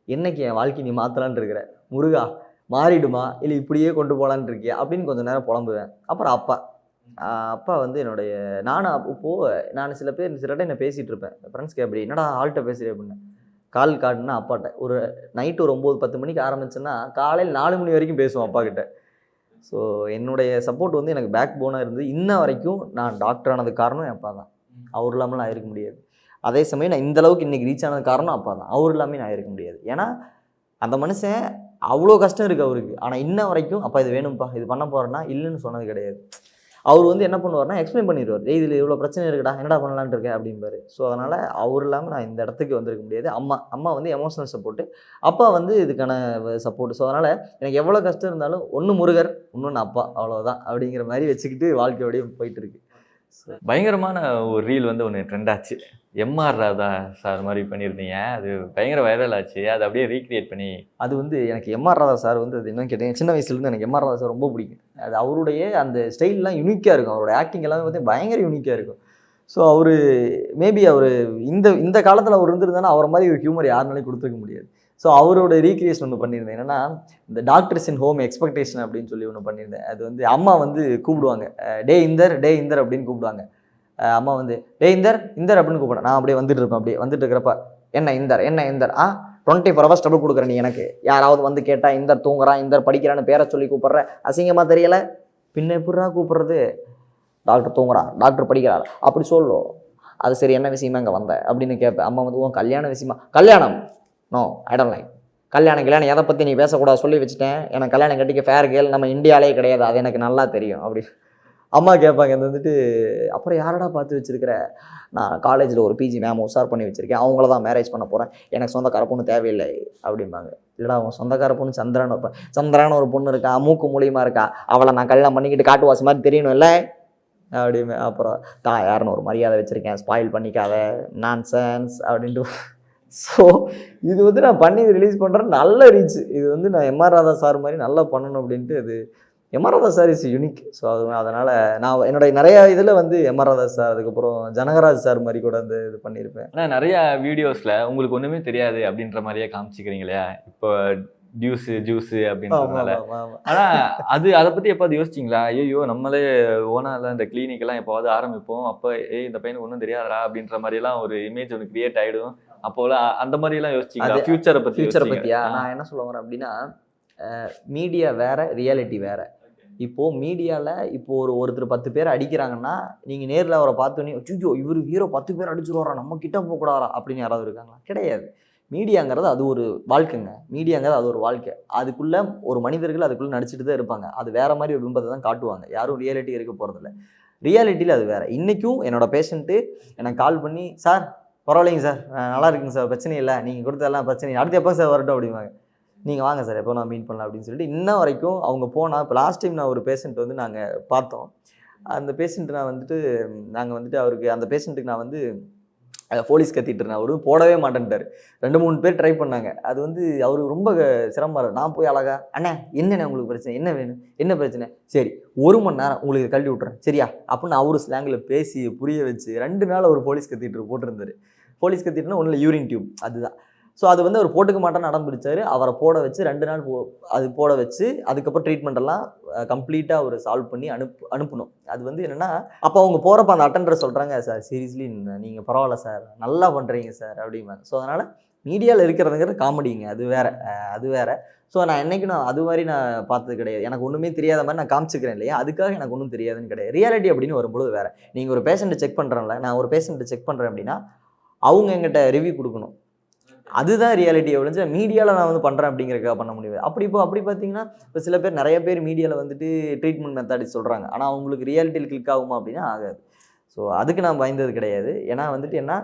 என்னைக்கு என் வாழ்க்கை நீ மாற்றலான் இருக்கிற, முருகா மாறிடுமா இல்லை இப்படியே கொண்டு போகலான் இருக்கியா அப்படின்னு கொஞ்சம் நேரம் புலம்புவேன். அப்புறம் அப்பா வந்து என்னுடைய நான் சில டைம் என்ன பேசிகிட்டு இருப்பேன், ஃப்ரெண்ட்ஸ்க்கு அப்படி என்னடா ஆள்கிட்ட பேசுகிறேன் அப்படின்னு கால் காட்டுனா அப்பாட்ட. ஒரு நைட்டு ஒரு 9-10 மணிக்கு ஆரம்பிச்சேன்னா காலையில் 4 மணி வரைக்கும் பேசுவோம் அப்பா கிட்ட. ஸோ என்னுடைய சப்போர்ட் வந்து எனக்கு பேக் போனாக இருந்து இன்ன வரைக்கும் நான் டாக்டர் ஆனதுக்கு காரணம் என் அப்பா தான். அவர் இல்லாமல் நான் இருக்க முடியாது. அதே சமயம் நான் இந்தளவுக்கு இன்றைக்கி ரீச் ஆனது காரணம் அப்பா தான். அவர் இல்லாமல் நான் இருக்க முடியாது. ஏன்னா அந்த மனுஷன் அவ்வளோ கஷ்டம் இருக்குது அவருக்கு. ஆனால் இன்ன வரைக்கும் அப்பா இது வேணும்ப்பா, இது பண்ண போகிறேன்னா இல்லைன்னு சொன்னது கிடையாது. அவர் வந்து என்ன பண்ணுவார்னா எக்ஸ்பிளைன் பண்ணிடுவார், இதில் இவ்வளோ பிரச்சனை இருக்குடா, என்னடா பண்ணலான்ட்டு இருக்கேன் அப்படிம்பாரு. ஸோ அதனால் அவர் இல்லாமல் நான் இந்த இடத்துக்கு வந்திருக்க முடியாது. அம்மா வந்து எமோஷனல் சப்போர்ட்டு, அப்பா வந்து இதுக்கான சப்போர்ட்டு. ஸோ அதனால் எனக்கு எவ்வளோ கஷ்டம் இருந்தாலும் ஒன்று முருகர், இன்னொன்று அப்பா, அவ்வளோதான் அப்படிங்கிற மாதிரி வச்சுக்கிட்டு வாழ்க்கையோடய போயிட்டுருக்கு.
பயங்கரமான ஒரு ரீல் வந்து ஒன்று ட்ரெண்ட் ஆச்சு, எம்ஆர் ராதா சார் மாதிரி பண்ணியிருந்தீங்க, அது பயங்கர வைரல் ஆச்சு. அதை அப்படியே ரீக்ரியேட் பண்ணி, அது வந்து எனக்கு எம்ஆர் ராதா சார் வந்து அது என்னன்னு கேட்டேன், சின்ன வயசுலேருந்து எனக்கு எம்ஆர் ராதா சார் ரொம்ப பிடிக்கும். அது அவருடைய அந்த ஸ்டைல்லாம் யூனிக்காக இருக்கும், அவரோட ஆக்டிங் எல்லாமே வந்து பயங்கர யூனிக்காக இருக்கும். ஸோ அவர் மேபி அவர் இந்த காலத்தில் அவர் இருந்திருந்தானா அவரை மாதிரி ஒரு ஹியூமர் யாருனாலையும் கொடுத்துருக்க முடியாது. ஸோ அவரோட ரீக்ரியேஷன் ஒன்று பண்ணியிருந்தேன். என்னென்னா இந்த டாக்டர்ஸ் இன் ஹோம் எக்ஸ்பெக்டேஷன் அப்படின்னு சொல்லி ஒன்று பண்ணியிருந்தேன். அது வந்து அம்மா வந்து கூப்பிடுவாங்க, டே இந்தர் அப்படின்னு கூப்பிடுவாங்க. அம்மா வந்து டே இந்தர் அப்படின்னு கூப்பிடுறேன். நான் அப்படியே வந்துட்டு இருப்பேன். அப்படியே வந்துட்டு இருக்கிறப்ப என்ன இந்தர் 24 hours டபுள் கொடுக்குறேன், நீ எனக்கு யாராவது வந்து கேட்டால் இந்தர் தூங்குறான், இந்தர் படிக்கிறான்னு பேரை சொல்லி கூப்பிட்ற, அசிங்கமாக தெரியலை, பின்ன எப்படிரா கூப்பிட்றது, டாக்டர் தூங்குறான், டாக்டர் படிக்கிறார் அப்படி சொல்லும். அது சரி, என்ன விஷயமா இங்கே வந்த அப்படின்னு கேட்பேன். அம்மா வந்து உன் கல்யாண விஷயமா, கல்யாணம் நோ ஐ டோன்ட் லைக்,
கல்யாணம் எதை பற்றி நீ பேசக்கூடாது சொல்லி வச்சுட்டேன், எனக்கு கல்யாணம் கட்டிக்க ஃபேர் கேள் நம்ம இந்தியாவிலே கிடையாது, அது எனக்கு நல்லா தெரியும் அப்படி அம்மா கேட்பாங்க. இந்த வந்துட்டு அப்புறம் யாரடா பார்த்து வச்சிருக்கிற, நான் காலேஜில் ஒரு பிஜி மேம் உஷார் பண்ணி வச்சுருக்கேன், அவங்கள தான் மேரேஜ் பண்ண போகிறேன், எனக்கு சொந்தக்கார பொண்ணு தேவையில்லை அப்படிம்பாங்க. இல்லைடா அவங்க சொந்தக்கார பொண்ணு சந்திரான்னு ஒரு பொண்ணு இருக்கா, மூக்கு மூலியமாக இருக்கா, அவளை நான் கல்யாணம் பண்ணிக்கிட்டு காட்டுவாசி மாதிரி தெரியணும் இல்லை அப்படிமே. அப்புறம் யாருன்னு ஒரு மரியாதை வச்சுருக்கேன், ஸ்பாயில் பண்ணிக்காத நான்சென்ஸ் அப்படின்ட்டு. ஸோ இது வந்து நான் பண்ணி ரிலீஸ் பண்ணுறேன், நல்ல ரீச். இது வந்து நான் எம்ஆர் ராதா சார் மாதிரி நல்லா பண்ணணும் அப்படின்ட்டு. அது MR Radha sir is unique. So அதனால் நான் என்னுடைய நிறையா இதில் வந்து எம்ஆர் ராதா சார், அதுக்கப்புறம் ஜனகராஜ் சார் மாதிரி கூட வந்து இது பண்ணியிருப்பேன்.
ஆனால் நிறையா வீடியோஸில் உங்களுக்கு ஒன்றுமே தெரியாது அப்படின்ற மாதிரியே காமிச்சிக்கிறீங்க இல்லையா, இப்போ ஜூஸு அப்படின்றதுனால. ஆனால் அதை பற்றி எப்போ யோசிச்சிங்களா, ஐயோ நம்மளே ஓனால இந்த கிளினிக்கெல்லாம் எப்போவாது ஆரம்பிப்போம், அப்போ இந்த பையனுக்கு ஒன்றும் தெரியாதா அப்படின்ற மாதிரிலாம் ஒரு இமேஜ் ஒன்று கிரியேட் ஆகிடும், அப்போலாம் அந்த மாதிரிலாம் யோசிச்சிங்களா? ஃபியூச்சரை பற்றியா?
நான் என்ன சொல்ல வரேன் அப்படின்னா, மீடியா வேற, ரியாலிட்டி வேற. இப்போது மீடியாவில் இப்போது ஒருத்தர் 10 பேர் அடிக்கிறாங்கன்னா, நீங்கள் நேரில் அவரை பார்த்தோன்னே ஐயோ இவர் ஹீரோ 10 பேர் அடிச்சுருவாரா, நம்ம கிட்ட போகக்கூடாதா அப்படின்னு யாராவது இருக்காங்களா? கிடையாது. மீடியாங்கிறது அது ஒரு வாழ்க்கைங்க. மீடியாங்கிறது அது ஒரு வாழ்க்கை. அதுக்குள்ளே ஒரு மனிதர்கள் அதுக்குள்ளே நடிச்சுட்டு தான் இருப்பாங்க. அது வேறு மாதிரி ஒரு பிம்பத்தை தான் காட்டுவாங்க. யாரும் ரியாலிட்டி இருக்க போகிறதில்ல. ரியாலிட்டியில் அது வேறு. இன்றைக்கும் என்னோடய பேஷண்ட்டு எனக்கு கால் பண்ணி, சார் பரவாயில்லைங்க சார், நல்லா இருக்குங்க சார், பிரச்சனை இல்லை, நீங்கள் கொடுத்ததெல்லாம் பிரச்சனை இல்லை, அடுத்து எப்போ சார் வரட்டும் அப்படிம்பாங்க. நீங்கள் வாங்க சார், எப்போ நான் மீட் பண்ணலாம் அப்படின்னு சொல்லிட்டு இன்ன வரைக்கும் அவங்க போனால். இப்போ லாஸ்ட் டைம் நான் ஒரு பேஷண்ட் வந்து நாங்கள் பார்த்தோம். அந்த பேஷண்ட் நான் வந்துட்டு நாங்கள் வந்துட்டு அவருக்கு அந்த பேஷண்ட்டுக்கு நான் வந்து போலீஸ் கத்திட்டு அவரு போடவே மாட்டேன்ட்டார். 2-3 பேர் ட்ரை பண்ணாங்க. அது வந்து அவருக்கு ரொம்ப சிரமமாக. நான் போய் அழகா, அண்ணே என்னண்ணே உங்களுக்கு பிரச்சனை, என்ன வேணும், என்ன பிரச்சனை, சரி 1 மணி நேரம் உங்களுக்கு கழட்டி விட்றேன் சரியா அப்படின்னு அவரு ஸ்லாங்கில் பேசி புரிய வச்சு 2 நாள் அவர் போலீஸ் கத்திட்டு போட்டிருந்தாரு. போலீஸ் கத்திட்டுனா ஒன்றில் யூரின் டியூப் அதுதான். ஸோ அது வந்து அவர் போட்டுக்க மாட்டேன்னு அடம் பிடிச்சாரு. அவரை போட வச்சு 2 நாள் அது போட வச்சு அதுக்கப்புறம் ட்ரீட்மெண்ட் எல்லாம் கம்ப்ளீட்டாக அவர் சால்வ் பண்ணி அனுப்பணும். அது வந்து என்னென்னா, அப்போ அவங்க போகிறப்ப அந்த அட்டெண்டர் சொல்கிறாங்க, சார் சீரியஸ்லி நீங்கள் பரவாயில்ல சார், நல்லா பண்ணுறீங்க சார் அப்படிம்பாங்க. ஸோ அதனால் மீடியாவில் இருக்கிறதுங்கிறது காமெடிங்க, அது வேறு. ஸோ நான் என்றைக்கும் அது மாதிரி நான் பார்த்தது கிடையாது. எனக்கு ஒன்றுமே தெரியாத மாதிரி நான் காமிச்சிக்கிறேன் இல்லையா, அதுக்காக எனக்கு ஒன்றும் தெரியாதுன்னு கிடையாது. ரியாலிட்டி அப்படின்னு வரும்போது வேறு. நீங்கள் ஒரு பேஷண்ட்டை செக் பண்ணுறேன்ல, நான் ஒரு பேஷண்ட்டை செக் பண்ணுறேன் அப்படின்னா அவங்க எங்கிட்ட ரிவ்யூ கொடுக்கணும். அதுதான் ரியாலிட்டி. எவ்வளோ மீடியாவில் நான் வந்து பண்ணுறேன் அப்படிங்கிறக்காக பண்ண முடியாது. அப்படி பார்த்தீங்கன்னா இப்போ சில பேர் நிறைய பேர் மீடியாவில் வந்துட்டு ட்ரீட்மெண்ட் மெத்தட் சொல்கிறாங்க, ஆனால் அவங்களுக்கு ரியாலிட்டியில் கிளிக் ஆகுமா அப்படின்னா ஆகாது. ஸோ அதுக்கு நான் பயந்தது கிடையாது. ஏன்னா வந்துட்டு என்ன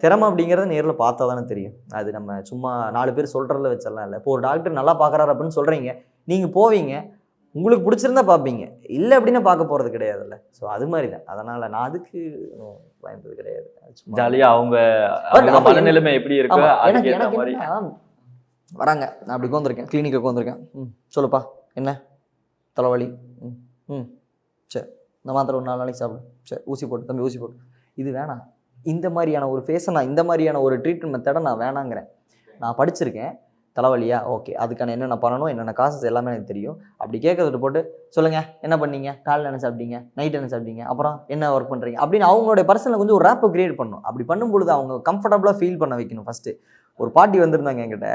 திறமை அப்படிங்கிறத நேரில் பார்த்தா தானே தெரியும். அது நம்ம சும்மா 4 பேர் சொல்கிறதில் வச்சிடலாம் இல்லை. இப்போ ஒரு டாக்டர் நல்லா பார்க்குறாரு அப்படின்னு சொல்கிறீங்க, நீங்கள் போவீங்க, உங்களுக்கு பிடிச்சிருந்தா பார்ப்பீங்க, இல்லை அப்படின்னா பார்க்க போகிறது கிடையாதுல்ல. ஸோ அது மாதிரி தான். அதனால் நான் அதுக்கு பயந்தது கிடையாது.
ஜாலியாக அவங்க மனநிலைமை எப்படி இருக்கோ
எனக்கு வராங்க. நான் அப்படி உட்காந்துருக்கேன், கிளினிக்கு உட்காந்துருக்கேன். சொல்லுப்பா என்ன தலைவலி, சரி இந்த மாத்திரை ஒரு 4 நாளைக்கு சாப்பிடு, சரி ஊசி போட்டு தம்பி ஊசி போட்டு. இது வேணாம், இந்த மாதிரியான ஒரு ஃபேஸை நான் இந்த மாதிரியான ஒரு ட்ரீட்மெண்ட் மெத்தடை நான் வேணாங்கிறேன். நான் படிச்சிருக்கேன், தலைவலியா ஓகே, அதுக்கான என்னென்ன பண்ணணும், என்னென்ன காசஸ் எல்லாமே எனக்கு தெரியும். அப்படி கேட்கறதுட்டு போட்டு சொல்லுங்கள் என்ன பண்ணீங்க, காலையில் என்ன சாப்பிட்டீங்க, நைட் என்ன சாப்பிட்டீங்க, அப்புறம் என்ன ஒர்க் பண்ணுறீங்க அப்படின்னு அவங்களுடைய பர்சனலை கொஞ்சம் ஒரு ரேப்பை கிரியேட் பண்ணணும். அப்படி பண்ணும்பொழுது அவங்க கம்ஃபர்டபுளாக ஃபீல் பண்ண வைக்கணும். ஃபஸ்ட்டு ஒரு பாட்டி வந்திருந்தாங்க என்கிட்ட,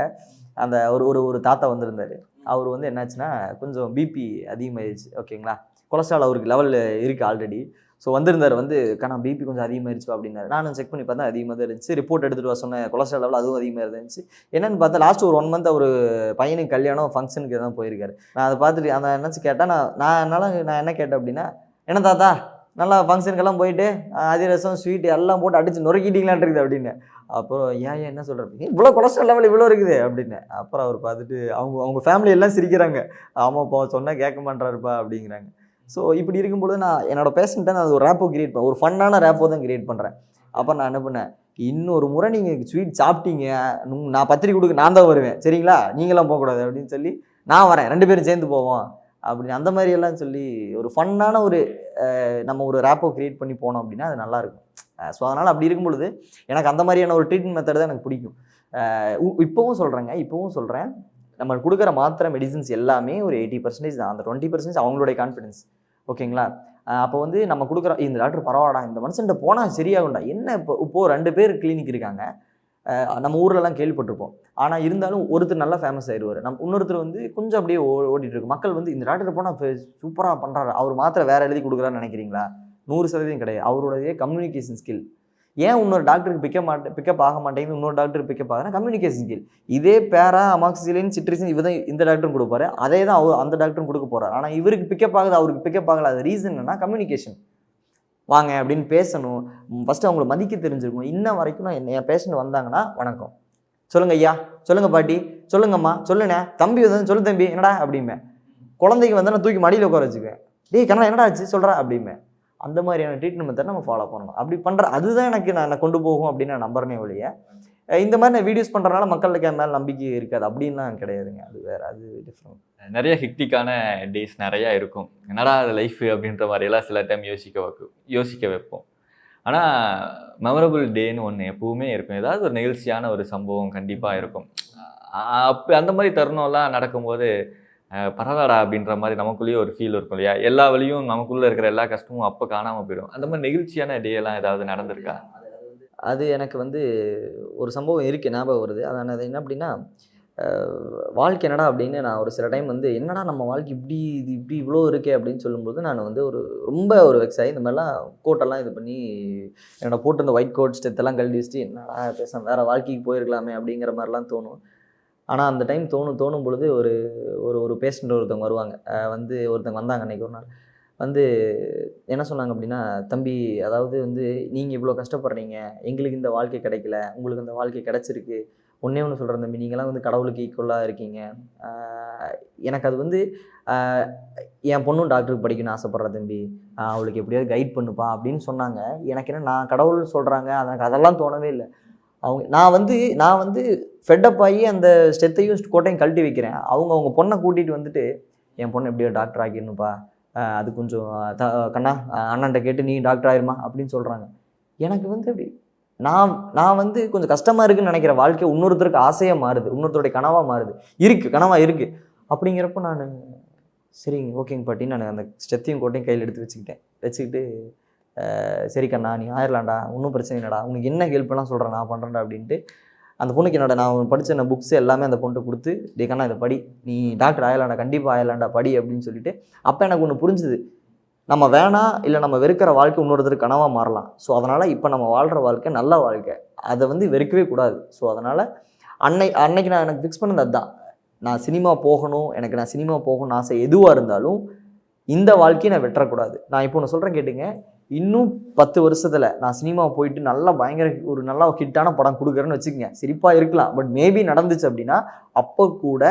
அந்த ஒரு தாத்தா வந்திருந்தார். அவர் வந்து என்னாச்சுன்னா கொஞ்சம் பிபி அதிகமாகிடுச்சு ஓகேங்களா, கொலஸ்ட்ரால் அவருக்கு லெவலில் இருக்குது ஆல்ரெடி. ஸோ வந்திருந்தார், வந்து கண்ணா பிபி கொஞ்சம் அதிகமாகிடுச்சு அப்படின்னாரு. நானும் செக் பண்ணி பார்த்தா அதிகமாக தான் இருந்துச்சு. ரிப்போர்ட் எடுத்துகிட்டு வர சொன்னேன், கொலஸ்ட்ரால் லெவல் அதுவும் அதிகமாக இருந்துச்சு. என்னென்னு பார்த்தா லாஸ்ட் ஒரு 1 மந்த் அவர் பையனுக்கு கல்யாணம் ஃபங்க்ஷனுக்கு தான் போயிருக்காரு. நான் அதை பார்த்துட்டு அந்த என்னச்சு கேட்டால் நான் என்ன கேட்டேன் அப்படின்னா, என்ன தாத்தா நல்லா ஃபங்க்ஷனுக்கெல்லாம் போயிட்டு அதிரசம் ஸ்வீட் எல்லாம் போட்டு அடித்து நொறுக்கிட்டீங்களான் இருக்குது அப்படின்னு. அப்புறம் ஏன் என்ன சொல்கிறேன், இவ்வளோ கொலஸ்ட்ரால் லெவல் இவ்வளோ இருக்குது அப்படின்னு. அப்புறம் அவர் பார்த்துட்டு அவங்க ஃபேமிலி எல்லாம் சிரிக்கிறாங்க, ஆமாப்பா சொன்னால் கேட்க மாட்டாருப்பா அப்படிங்கிறாங்க. ஸோ இப்படி இருக்கும்போது நான் என்னோடய பேஷண்ட்டை நான் ஒரு ரேப்போ கிரியேட் பண்ணேன், ஒரு ஃபன்னான ரேப்போ தான் கிரியேட் பண்ணுறேன். அப்போ நான் என்ன பண்ணேன், இன்னொரு முறை நீங்கள் ஸ்வீட் சாப்பிட்டீங்க, நான் பத்திரிக்கை கொடுக்க நான் தான் வருவேன் சரிங்களா, நீங்களாம் போகக்கூடாது அப்படின்னு சொல்லி நான் வரேன், 2 பேரும் சேர்ந்து போவோம் அப்படின்னு அந்த மாதிரியெல்லாம் சொல்லி ஒரு ஃபன்னான ஒரு நம்ம ஒரு ரேப்போ கிரியேட் பண்ணி போனோம் அப்படின்னா அது நல்லாயிருக்கும். ஸோ அதனால் அப்படி இருக்கும் பொழுது எனக்கு அந்த மாதிரியான ஒரு ட்ரீட்மெண்ட் மெத்தட் தான் எனக்கு பிடிக்கும். இப்போவும் சொல்கிறேன் நம்ம கொடுக்குற மாத்திரை மெடிசின்ஸ் எல்லாமே ஒரு 80% தான், அந்த 20% அவங்களுடைய கான்ஃபிடன்ஸ் ஓகேங்களா. அப்போ வந்து நம்ம கொடுக்குற இந்த டாக்டர் பரவாயில்லடா, இந்த மனுஷன்ட்ட போனால் சரியாகும்டா. என்ன இப்போது 2 பேர் கிளினிக் இருக்காங்க, நம்ம ஊர்லலாம் கேள்விப்பட்டிருப்போம். ஆனால் இருந்தாலும் ஒருத்தர் நல்லா ஃபேமஸ் ஆயிடுவார், இன்னொருத்தர் வந்து கொஞ்சம் அப்படியே ஓடிட்டு இருக்கும். மக்கள் வந்து இந்த டாக்டர் போனால் சூப்பராக பண்ணுறாரு, அவர் மாத்திரை வேறு எழுதி கொடுக்குறான்னு நினைக்கிறீங்களா? 100% கிடையாது. அவருடைய கம்யூனிகேஷன் ஸ்கில் ஏன் இன்னொரு டாக்டருக்கு பிக்கப் ஆக மாட்டேங்குது, இன்னொரு டாக்டருக்கு பிக்கப் ஆகுதுன்னா கம்யூனிகேஷன் ஸ்கில். இதே பேரா அமாக்சிசிலின் சிட்ரிசின் இவதான் இந்த டாக்டரும் கொடுப்பாரு, அதே தான் அந்த டாக்டரும் கொடுக்க போறாரு. ஆனால் இவருக்கு பிக்கப் ஆகுது, அவருக்கு பிக்கப் ஆகல. அது ரீசன் என்னன்னா கம்யூனிகேஷன். வாங்க அப்படின்னு பேசணும், ஃபஸ்ட்டு அவங்கள மதிக்க தெரிஞ்சிருக்கணும். இன்ன வரைக்கும் நான் என் பேஷண்ட் வந்தாங்கன்னா வணக்கம், சொல்லுங்க ஐயா, சொல்லுங்க பாட்டி, சொல்லுங்கம்மா, சொல்லுண்ணே, தம்பி வந்து சொல்லு தம்பி என்னடா அப்படிம்பேன். குழந்தைக்கு வந்து நான் தூக்கி மடியில் உட்கார வச்சுக்குவேன், டேய் கண்ணா என்னடா ஆச்சு சொல்கிறா அப்படிம்பேன். அந்த மாதிரியான ட்ரீட்மெண்ட் மெத்தட் நம்ம ஃபாலோ பண்ணணும். அப்படி பண்ணுற அதுதான் எனக்கு நான் கொண்டு போகும் அப்படின்னு நான் நம்புறேனே ஒழிய இந்த மாதிரி நான் வீடியோஸ் பண்ணுறதுனால மக்களுக்கு என் மேலே நம்பிக்கை இருக்காது அப்படின்லாம் கிடையாதுங்க. அது வேறு, அது டிஃப்ரெண்ட்.
நிறைய ஹெக்டிக்கான டேஸ் நிறையா இருக்கும். என்னடா அது லைஃப் அப்படின்ற மாதிரியெல்லாம் சில டைம் யோசிக்க வைப்போம். ஆனால் மெமரபிள் டேன்னு ஒன்று எப்பவுமே இருக்கும். ஏதாவது ஒரு நெகிழ்ச்சியான ஒரு சம்பவம் கண்டிப்பாக இருக்கும். அப்போ அந்த மாதிரி தருணம்லாம் நடக்கும்போது பரவாடா அப்படின்ற மாதிரி நமக்குள்ளேயே ஒரு ஃபீல் இருக்கும் இல்லையா? எல்லா வழியும் நமக்குள்ளே இருக்கிற எல்லா கஷ்டமும் அப்போ காணாமல் போயிடும். அந்த மாதிரி நெகிழ்ச்சியான டே எல்லாம் ஏதாவது நடந்திருக்கா?
அது எனக்கு வந்து ஒரு சம்பவம் இருக்குது, ஞாபகம் வருது. அது என்ன அப்படின்னா, வாழ்க்கை என்னடா அப்படின்னு நான் ஒரு சில டைம் வந்து என்னடா நம்ம வாழ்க்கை இப்படி இவ்வளோ இருக்கே அப்படின்னு சொல்லும்போது நான் வந்து ரொம்ப வெக்ஸ் ஆகி இந்த மாதிரிலாம் கோட்டெல்லாம் இது பண்ணி என்னோட போட்டு இந்த ஒயிட் கோட் ஸ்டெத்தெல்லாம் கழட்டி வச்சுட்டு என்னடா பேச வேறு வாழ்க்கைக்கு போயிருக்கலாமே அப்படிங்கிற மாதிரிலாம் தோணும். ஆனால் அந்த டைம் தோணும் பொழுது ஒரு பேஷண்ட் ஒருத்தவங்க வருவாங்க. ஒருத்தவங்க வந்தாங்க அன்றைக்கி ஒரு நாள். என்ன சொன்னாங்க அப்படின்னா, தம்பி அதாவது நீங்கள் இவ்வளோ கஷ்டப்படுறீங்க, எங்களுக்கு இந்த வாழ்க்கை கிடைக்கல, உங்களுக்கு இந்த வாழ்க்கை கிடச்சிருக்கு. ஒன்றே ஒன்று சொல்கிறேன் தம்பி, நீங்களாம் கடவுளுக்கு ஈக்குவலாக இருக்கீங்க. எனக்கு அது என் பொண்ணும் டாக்டருக்கு படிக்கணும்னு ஆசைப்பட்றேன் தம்பி, அவளுக்கு எப்படியாவது கைட் பண்ணுப்பா அப்படின்னு சொன்னாங்க. எனக்கு என்ன, நான் கடவுள் சொல்கிறாங்க, எனக்கு அதெல்லாம் தோணவே இல்லை. நான் ஃபெட்டப் ஆகி அந்த ஸ்டெத்தையும் கோட்டையும் கழட்டி வைக்கிறேன். அவங்க பொண்ணை கூட்டிகிட்டு என் பொண்ணை எப்படியோ டாக்டர் ஆக்கிடணுப்பா, அது கொஞ்சம் கண்ணா அண்ணன்ட்ட கேட்டு நீ டாக்டர் ஆயிருமா அப்படின்னு சொல்கிறாங்க. எனக்கு அப்படி நான் கொஞ்சம் கஷ்டமாக இருக்குன்னு நினைக்கிற வாழ்க்கை இன்னொருத்தருக்கு ஆசையாக மாறுது, இன்னொருத்தருடைய கனவாக மாறுது, கனவாக இருக்குது. அப்படிங்கிறப்ப நான் சரிங்க ஓகேங்க பாட்டி, நான் அந்த ஸ்டெத்தையும் கோட்டையும் கையில் எடுத்து வச்சுக்கிட்டு சரி கண்ணா நீ ஆயிரலாம்டா, ஒன்றும் பிரச்சனை இல்லைடா, உனக்கு என்ன ஹெல்ப்லாம் சொல்கிறேன் நான் பண்ணுறேன்டா அப்படின்ட்டு அந்த பொண்ணுக்கு நான் படித்த புக்ஸ் எல்லாமே அந்த பொண்ணு கொடுத்து, டே கண்ணா இதை படி, நீ டாக்டர் ஆயிரலாம்டா, கண்டிப்பாக ஆயிரலாம்டா படி அப்படின்னு சொல்லிட்டு. அப்போ எனக்கு ஒன்று புரிஞ்சுது, நம்ம வேணாம் இல்லை நம்ம வெறுக்கிற வாழ்க்கை இன்னொருத்தருக்கு கனவாக மாறலாம். ஸோ அதனால் இப்போ நம்ம வாழ்கிற வாழ்க்கை நல்ல வாழ்க்கை, அதை வெறுக்கவே கூடாது. ஸோ அதனால் அன்னைக்கு எனக்கு ஃபிக்ஸ் பண்ணது அதுதான், நான் சினிமா போகணும், நான் சினிமா போகணும்னு ஆசை எதுவாக இருந்தாலும் இந்த வாழ்க்கையை நான் வெட்டக்கூடாது. நான் இப்போ ஒன்று சொல்கிறேன் கேட்டுங்க, இன்னும் 10 வருஷத்தில் நான் சினிமா போயிட்டு நல்லா பயங்கர நல்லா ஹிட்டான படம் கொடுக்குறேன்னு வச்சுக்கோங்க, சிரிப்பாக இருக்கலாம். பட் மேபி நடந்துச்சு அப்படின்னா அப்போ கூட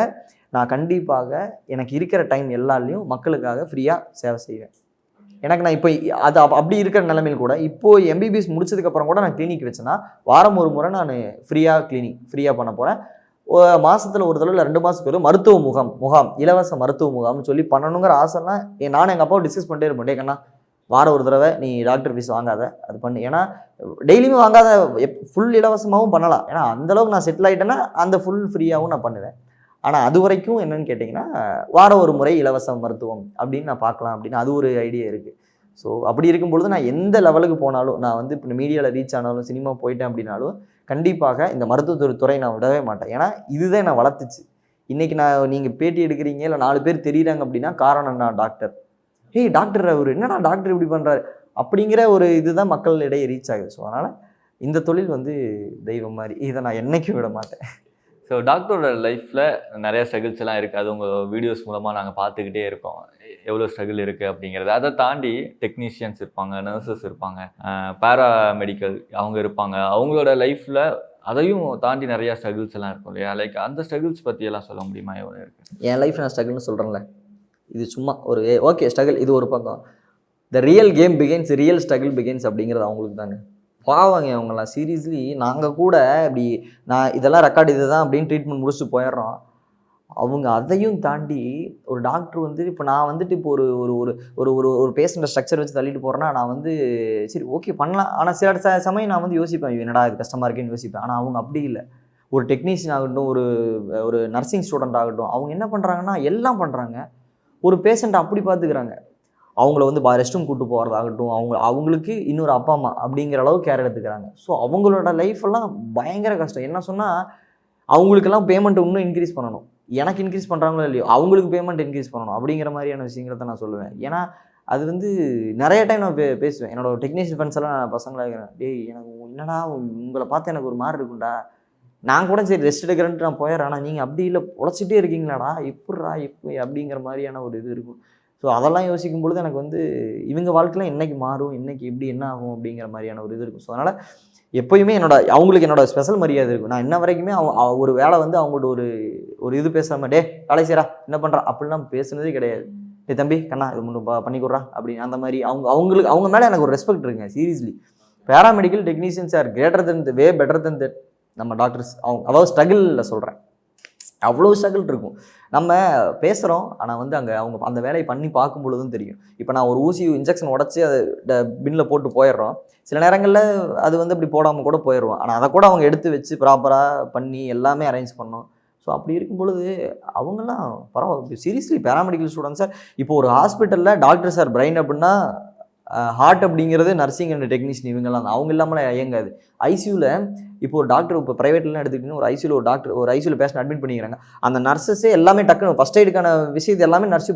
நான் கண்டிப்பாக எனக்கு இருக்கிற டைம் எல்லாத்துலேயும் மக்களுக்காக ஃப்ரீயாக சேவை செய்வேன். நான் இப்போ அது அப்படி இருக்கிற நிலைமையில் கூட இப்போது எம்பிபிஎஸ் முடிச்சதுக்கப்புறம் கூட நான் கிளினிக் வச்சேன்னா வாரம் ஒரு முறை நான் ஃப்ரீயாக பண்ண போகிறேன். மாதத்தில் ஒரு தடவை 2 மாதத்துக்கு ஒரு மருத்துவ முகாம் இலவச மருத்துவ முகாம்னு சொல்லி பண்ணணுங்கிற ஆசைன்னா நானும் எங்கள் அப்பாவை டிஸ்கஸ் பண்ணிட்டே இருப்பேன். கண்ணா வாரம் ஒரு தடவை நீ டாக்டர் ஃபீஸ் வாங்காத, அது பண்ணு. ஏன்னா டெய்லியுமே வாங்காத, ஃபுல் இலவசமாகவும் பண்ணலாம். ஏன்னா அந்தளவுக்கு நான் செட்டில் ஆகிட்டேன்னா அந்த ஃபுல் ஃப்ரீயாகவும் நான் பண்ணுவேன். ஆனால் அது வரைக்கும் என்னன்னு கேட்டிங்கன்னா வாரம் ஒரு முறை இலவச மருத்துவம் அப்படின்னு நான் பார்க்கலாம் அப்படின்னு அது ஒரு ஐடியா இருக்குது. ஸோ அப்படி இருக்கும்பொழுது நான் எந்த லெவலுக்கு போனாலும், நான் இப்போ மீடியாவில் ரீச் ஆனாலும் சினிமா போயிட்டேன் அப்படின்னாலும் கண்டிப்பாக இந்த மருத்துவத்துறை நான் விடவே மாட்டேன். ஏன்னா இதுதான் என்னை வளர்த்துச்சு. இன்றைக்கி நீங்கள் பேட்டி எடுக்கிறீங்க இல்லை 4 பேர் தெரியுறாங்க அப்படின்னா காரணம் நான் டாக்டர், டாக்டர் அவர் என்னடா டாக்டர் இப்படி பண்ணுறாரு அப்படிங்கிற ஒரு இதுதான் மக்கள் இடையே ரீச் ஆகுது. ஸோ அதனால் இந்த தொழில் தெய்வம் மாதிரி, இதை நான் என்றைக்கும் விட மாட்டேன்.
ஸோ டாக்டரோட லைஃப்பில் நிறைய ஸ்ட்ரகிள்ஸ் எல்லாம் இருக்குது. அது உங்கள் வீடியோஸ் மூலமாக நாங்கள் பார்த்துக்கிட்டே இருக்கோம் எவ்வளோ ஸ்ட்ரகிள் இருக்குது அப்படிங்கிறது. அதை தாண்டி டெக்னீஷியன்ஸ் இருப்பாங்க, நர்சஸ் இருப்பாங்க, பேராமெடிக்கல் அவங்க இருப்பாங்க. அவங்களோட லைஃப்பில் அதையும் தாண்டி நிறையா ஸ்ட்ரகிள்ஸ் எல்லாம் இருக்கும் இல்லையா? லைக் அந்த ஸ்ட்ரகிள்ஸ் பற்றியெல்லாம் சொல்ல முடியுமா? எவ்வளோ இருக்குது?
என் லைஃப் நான் ஸ்ட்ரகிள்னு சொல்கிறேன்ல, இது சும்மா ஒரு ஓகே ஸ்ட்ரகிள், இது ஒரு பக்கம். The real game begins, real struggle begins அப்படிங்கிறது அவங்களுக்கு தாங்க. பாவங்க அவங்களாம் சீரியஸ்லி. நாங்கள் கூட இப்படி நான் இதெல்லாம் ரெக்கார்டு இதுதான் அப்படின்னு ட்ரீட்மெண்ட் முடிச்சுட்டு போயிடுறோம். அவங்க அதையும் தாண்டி ஒரு டாக்டர் இப்போ நான் இப்போ ஒரு ஒரு ஒரு ஒரு ஒரு பேஷண்ட்டை ஸ்ட்ரக்சர் வச்சு தள்ளிட்டு போகிறேன்னா நான் சரி ஓகே பண்ணலாம். ஆனால் சில சமயம் நான் யோசிப்பேன், என்னடா இது கஷ்டமாக இருக்கேன்னு யோசிப்பேன். ஆனால் அவங்க அப்படி இல்லை. ஒரு டெக்னீஷியன் ஆகட்டும், ஒரு நர்சிங் ஸ்டூடெண்ட் ஆகட்டும், அவங்க என்ன பண்ணுறாங்கன்னா எல்லாம் பண்ணுறாங்க. ஒரு பேஷண்ட்டை அப்படி பார்த்துக்கிறாங்க. அவங்கள ரெஸ்ட் ரூம் கூப்பிட்டு போகிறதாகட்டும், அவங்களுக்கு இன்னொரு அப்பா அம்மா அப்படிங்கிற அளவுக்கு கேர் எடுத்துக்கிறாங்க. ஸோ அவங்களோட லைஃப்பெல்லாம் பயங்கர கஷ்டம். என்ன சொன்னால் அவங்களுக்கெல்லாம் பேமெண்ட் இன்னும் இன்க்ரீஸ் பண்ணணும். எனக்கு இன்க்ரீஸ் பண்ணுறாங்களோ இல்லையோ அவங்களுக்கு பேமெண்ட் இன்க்ரீஸ் பண்ணணும் அப்படிங்கிற மாதிரியான விஷயங்களை தான் நான் சொல்லுவேன். ஏன்னா அது வந்து நிறைய டைம் நான் பேசுவேன் என்னோட டெக்னீஷியன் ஃப்ரெண்ட்ஸ் எல்லாம் பசங்களாக இருக்கிறேன், டேய் எனக்கு என்னடா உங்களை பார்த்து எனக்கு ஒரு மாதிரி இருக்கும்டா, நான் கூட சரி ரெஸ்ட் எடுக்கிறேன்ட்டு நான் போயிடுறேன், ஆனால் நீங்கள் அப்படி இல்லை உழைச்சிட்டே இருக்கீங்களாடா, எப்பட்றா இப்போ அப்படிங்கிற மாதிரியான ஒரு இது இருக்கும். ஸோ அதெல்லாம் யோசிக்கும் பொழுது எனக்கு வந்து இவங்க வாழ்க்கையில் என்னைக்கு மாறும், இன்னைக்கு எப்படி என்ன ஆகும் அப்படிங்கிற மாதிரியான ஒரு இது இருக்கும். ஸோ அதனால் எப்போயுமே அவங்களுக்கு என்னோட ஸ்பெஷல் மரியாதை இருக்கும். நான் இன்ன வரைக்குமே ஒரு வேலை வந்து அவங்கள்ட்ட ஒரு இது பேசாம டே வேலை செய்கிறா என்ன பண்ணுறா அப்படிலாம் பேசுனதே கிடையாது. டே தம்பி கண்ணா இது முன்னு பண்ணிக்கூடா அப்படின்னு அந்த மாதிரி அவங்க மேலே எனக்கு ஒரு ரெஸ்பெக்ட் இருக்குங்க. Seriously paramedical technicians are greater than way better than that நம்ம டாக்டர்ஸ். அதாவது ஸ்ட்ரகிளில் சொல்கிறேன், அவ்வளோ ஸ்ட்ரகிள் இருக்கும். நம்ம பேசுகிறோம், ஆனால் வந்து அங்கே அவங்க அந்த வேலையை பண்ணி பார்க்கும் பொழுதும் தெரியும். இப்போ நான் ஒரு ஊசி இன்ஜெக்ஷன் உடச்சி அதை பின்னில் போட்டு போயிடுறோம், சில நேரங்களில் அது வந்து அப்படி போடாமல் கூட போயிடுவோம், ஆனால் அதை கூட அவங்க எடுத்து வச்சு ப்ராப்பராக பண்ணி எல்லாமே அரேஞ்ச் பண்ணோம். ஸோ அப்படி இருக்கும் பொழுது அவங்கெல்லாம் பரவாயில்ல. சீரியஸ்லி பேராமெடிக்கல் ஸ்டூடெண்ட்ஸ் சார், இப்போ ஒரு ஹாஸ்பிட்டலில் டாக்டர் சார் பிரெயின் அப்படின்னா ஹார்ட் அப்படிங்கிறது நர்சிங் அண்ட் டெக்னீஷியன் இவங்கெல்லாம் தான், அவங்க இல்லாமல் இயங்காது. ஐசியூவில் இப்போ ஒரு டாக்டர் இப்போ ப்ரைவேட்லாம் எடுத்துக்கிட்டிங்கன்னா ஒரு ஐசியூவில் ஒரு டாக்டர் ஒரு ஐசியூவில் பேஷண்ட் அட்மிட் பண்ணிக்கிறாங்க, அந்த நர்சஸே எல்லாமே டக்குன்னு ஃபஸ்ட் எய்டுக்கான விஷயத்தை எல்லாமே நர்ஸு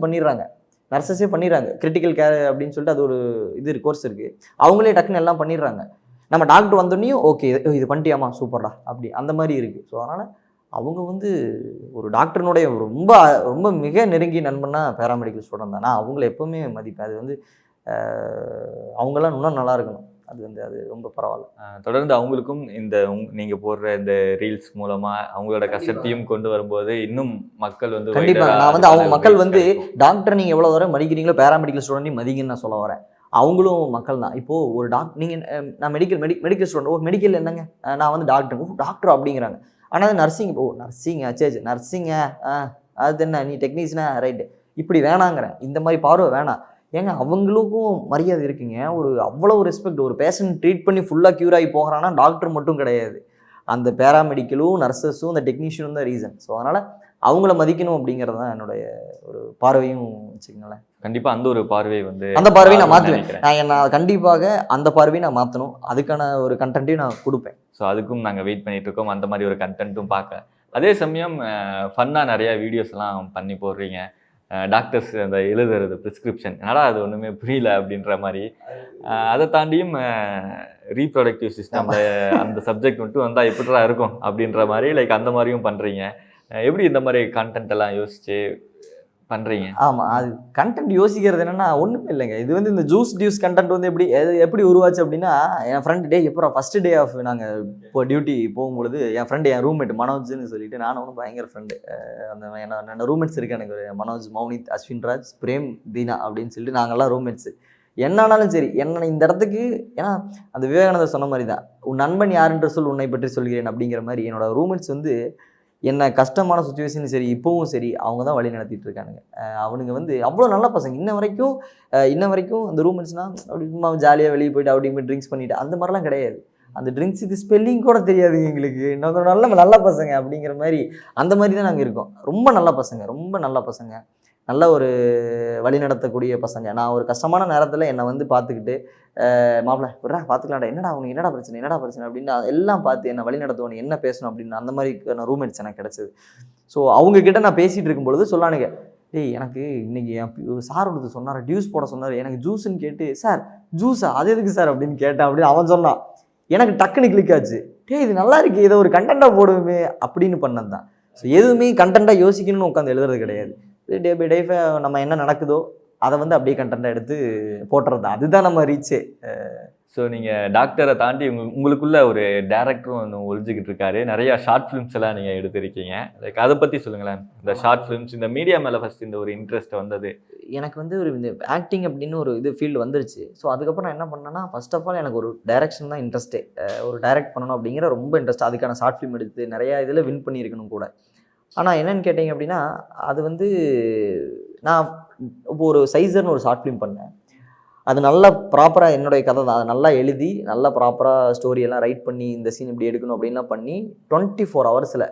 நர்சஸே பண்ணிடுறாங்க. கிரிட்டிக்கல் கேர் அப்படின்னு சொல்லிட்டு அது ஒரு இது கோர்ஸ் இருக்குது, அவங்களே டக்குன்னு எல்லாம் பண்ணிடுறாங்க. நம்ம டாக்டர் வந்தோடனையும் ஓகே இது பண்ணிட்டியாமா சூப்பர்டா அப்படி அந்த மாதிரி இருக்குது. ஸோ அதனால் அவங்க வந்து ஒரு டாக்டர்னுடைய ரொம்ப ரொம்ப மிக நெருங்கிய நண்பன்னா பேராமெடிக்கல் ஸ்டூடெண்ட் தான். நான் அவங்கள எப்போவுமே மதிப்பேன். அது வந்து அவங்கெல்லாம் இன்னும் நல்லா இருக்கணும், அது வந்து அது ரொம்ப பரவாயில்ல.
தொடர்ந்து அவங்களுக்கும் இந்த நீங்கள் போடுற இந்த ரீல்ஸ் மூலமாக அவங்களோட கஷ்டத்தையும் கொண்டு வரும்போது இன்னும் மக்கள் வந்து
கண்டிப்பாக நான் வந்து அவங்க மக்கள் வந்து டாக்டர் நீங்கள் எவ்வளோ தூரம் மதிக்கிறீங்களோ பேராமெடிக்கல் ஸ்டூடெண்ட்டையும் மதிங்கன்னு நான் சொல்ல வரேன். அவங்களும் மக்கள் தான். இப்போது ஒரு நீங்கள் நான் மெடிக்கல் ஸ்டூடெண்ட் மெடிக்கல் என்னங்க நான் வந்து டாக்டர் அப்படிங்கிறாங்க, ஆனால் அது நர்சிங் நர்சிங்கா சரி நர்சிங்க அது என்ன நீ டெக்னீஷியனா ரைட்டு இப்படி வேணாங்கிறேன். இந்த மாதிரி பார்வை வேணாம் ஏங்க. அவங்களுக்கும் மரியாதை இருக்குங்க, ஒரு அவ்வளோ ரெஸ்பெக்ட். ஒரு பேஷண்ட் ட்ரீட் பண்ணி ஃபுல்லாக க்யூர் ஆகி போகிறான்னா டாக்டர் மட்டும் கிடையாது, அந்த பேராமெடிக்கலும் நர்சஸும் இந்த டெக்னீஷியனும் தான் ரீசன். ஸோ அதனால் அவங்கள மதிக்கணும் அப்படிங்கிறது தான் என்னுடைய ஒரு பார்வையும் வச்சுக்கங்களேன்.
கண்டிப்பாக அந்த ஒரு பார்வையை வந்து
அந்த பார்வையை நான் மாற்றுவேன். நான் கண்டிப்பாக அந்த பார்வையை நான் மாற்றணும், அதுக்கான ஒரு கண்டென்ட்டையும் நான் கொடுப்பேன்.
ஸோ அதுக்கும் நாங்கள் வெயிட் பண்ணிட்டு இருக்கோம், அந்த மாதிரி ஒரு கண்டென்ட்டும் பார்க்க. அதே சமயம் ஃபன்னாக நிறையா வீடியோஸ்லாம் பண்ணி போடுறீங்க. டாக்டர்ஸ் அந்த எழுதுறது ப்ரிஸ்கிரிப்ஷன் என்னடா அது ஒன்றுமே புரியல அப்படின்ற மாதிரி. அதை தாண்டியும் ரீப்ரொடக்டிவ் சிஸ்டமில் அந்த சப்ஜெக்ட் மட்டும் வந்தால் எப்படிடா இருக்கும் அப்படின்ற மாதிரி லைக் அந்த மாதிரியும் பண்ணுறீங்க. எப்படி இந்த மாதிரி கண்டென்ட் எல்லாம் யோசிச்சு பண்ணுறீங்க?
ஆமாம், அது கண்டென்ட் யோசிக்கிறது என்னென்னா ஒன்றுமே இல்லைங்க. இது வந்து இந்த ஜூஸ் கண்டென்ட் வந்து எப்படி உருவாச்சு அப்படின்னா, என் ஃப்ரெண்ட் எப்போ ஃபஸ்ட்டு டே ஆஃப் நாங்கள் இப்போ டியூட்டி போகும்பொழுது என் ஃப்ரெண்டு என் ரூம்மேட் மனோஜ்னு சொல்லிட்டு, நானும் ஒன்றும் பயங்கர ஃப்ரெண்டு. அந்த ரூம்மேட்ஸ் இருக்கு எனக்கு, மனோஜ், மௌனித், அஸ்வின்ராஜ், பிரேம், தீனா அப்படின்னு சொல்லிட்டு நாங்கள்லாம் ரூம்மேட்ஸு. என்னானாலும் சரி என்ன இந்த இடத்துக்கு, ஏன்னா அந்த விவேகானந்தர் சொன்ன மாதிரி தான், உன் நண்பன் யாருன்ற சொல் உன்னை பற்றி சொல்கிறேன் அப்படிங்கிற மாதிரி என்னோட ரூம்மேட்ஸ் வந்து என்ன கஷ்டமான சுச்சுவேஷனும் சரி இப்போவும் சரி அவங்க தான் வழி நடத்திட்டு இருக்கானுங்க. அவனுங்க வந்து அவ்வளோ நல்ல பசங்க. இன்ன வரைக்கும் அந்த ரூம்மேட்ஸ்னால் அப்படி சும்மா ஜாலியாக வெளியே போயிட்டு அப்படி ட்ரிங்க்ஸ் பண்ணிவிட்டு அந்த மாதிரிலாம் கிடையாது. அந்த ட்ரிங்க்ஸுக்கு ஸ்பெல்லிங் கூட தெரியாது எங்களுக்கு, இன்னொரு நல்ல பசங்க அப்படிங்கிற மாதிரி அந்த மாதிரி தான் நாங்கள் இருக்கோம். ரொம்ப நல்ல பசங்க, நல்ல ஒரு வழி நடத்தக்கூடிய பசங்க. நான் ஒரு கஷ்டமான நேரத்தில் என்னை வந்து பார்த்துக்கிட்டு மாப்பிள்ள விட்றா பார்த்துக்கலாம்டா, என்னடா பிரச்சனை அப்படின்னு எல்லாம் பார்த்து என்னை வழி நடத்துவோம், என்ன பேசணும் அப்படின்னு அந்த மாதிரி ரூம்மேட்ஸ் எனக்கு கிடச்சிது. ஸோ அவங்கக்கிட்ட நான் பேசிகிட்டு இருக்கும்பொழுது சொல்லானுங்க, டேய் எனக்கு இன்றைக்கி என் சார் ஒருத்தர் சொன்னார் ஜூஸ் போட சொன்னார், எனக்கு ஜூஸுன்னு கேட்டு சார் ஜூஸா அது எதுக்கு சார் அப்படின்னு கேட்டேன் அப்படின்னு அவன் சொன்னான். எனக்கு டக்குன்னு கிளிக் ஆச்சு, இது நல்லா இருக்கு, இதை ஒரு கண்டென்ட்டாக போடுவோமே அப்படின்னு பண்ணது தான். ஸோ எதுவுமே கண்டென்ட்டாக யோசிக்கணும்னு உட்காந்து எழுதுறது கிடையாது. டே பை டே நம்ம என்ன நடக்குதோ அதை வந்து அப்படியே கண்டென்ட்டாக எடுத்து போட்டுறது தான், அதுதான் நம்ம ரீச்சே.
ஸோ நீங்கள் டாக்டரை தாண்டி உங்களுக்குள்ள ஒரு டேரக்டரும் ஒன்று ஒழிஞ்சிக்கிட்டு இருக்காரு, நிறையா ஷார்ட் ஃபிலிம்ஸ் எல்லாம் நீங்கள் எடுத்திருக்கீங்க. லைக் அதை பற்றி சொல்லுங்களேன். இந்த ஷார்ட் ஃபிலிம்ஸ், இந்த மீடியா மேலே ஃபஸ்ட் இந்த ஒரு இன்ட்ரெஸ்ட் வந்தது?
எனக்கு வந்து ஒரு இந்த ஆக்டிங் அப்படின்னு ஒரு இது ஃபீல்டு வந்துருச்சு. ஸோ அதுக்கப்புறம் நான் என்ன பண்ணேன்னா, ஃபர்ஸ்ட் ஆஃப் ஆல் எனக்கு ஒரு டைரக்ஷன் தான் இன்ட்ரெஸ்ட்டே. ஒரு டைரக்ட் பண்ணணும் அப்படிங்கிற ரொம்ப இன்ட்ரெஸ்ட், அதுக்கான ஷார்ட் ஃபிலிம் எடுத்து நிறையா இதில் வின் பண்ணியிருக்கணும் கூட. ஆனால் என்னென்னு கேட்டிங்க அப்படின்னா, அது வந்து நான் இப்போ ஒரு சைஸர்னு ஒரு ஷார்ட் ஃபிலிம் பண்ணேன். அது நல்லா ப்ராப்பராக என்னுடைய கதை தான், அதை நல்லா எழுதி நல்லா ப்ராப்பராக ஸ்டோரியெல்லாம் ரைட் பண்ணி இந்த சீன் இப்படி எடுக்கணும் அப்படின்லாம் பண்ணி 24 ஹவர்ஸில்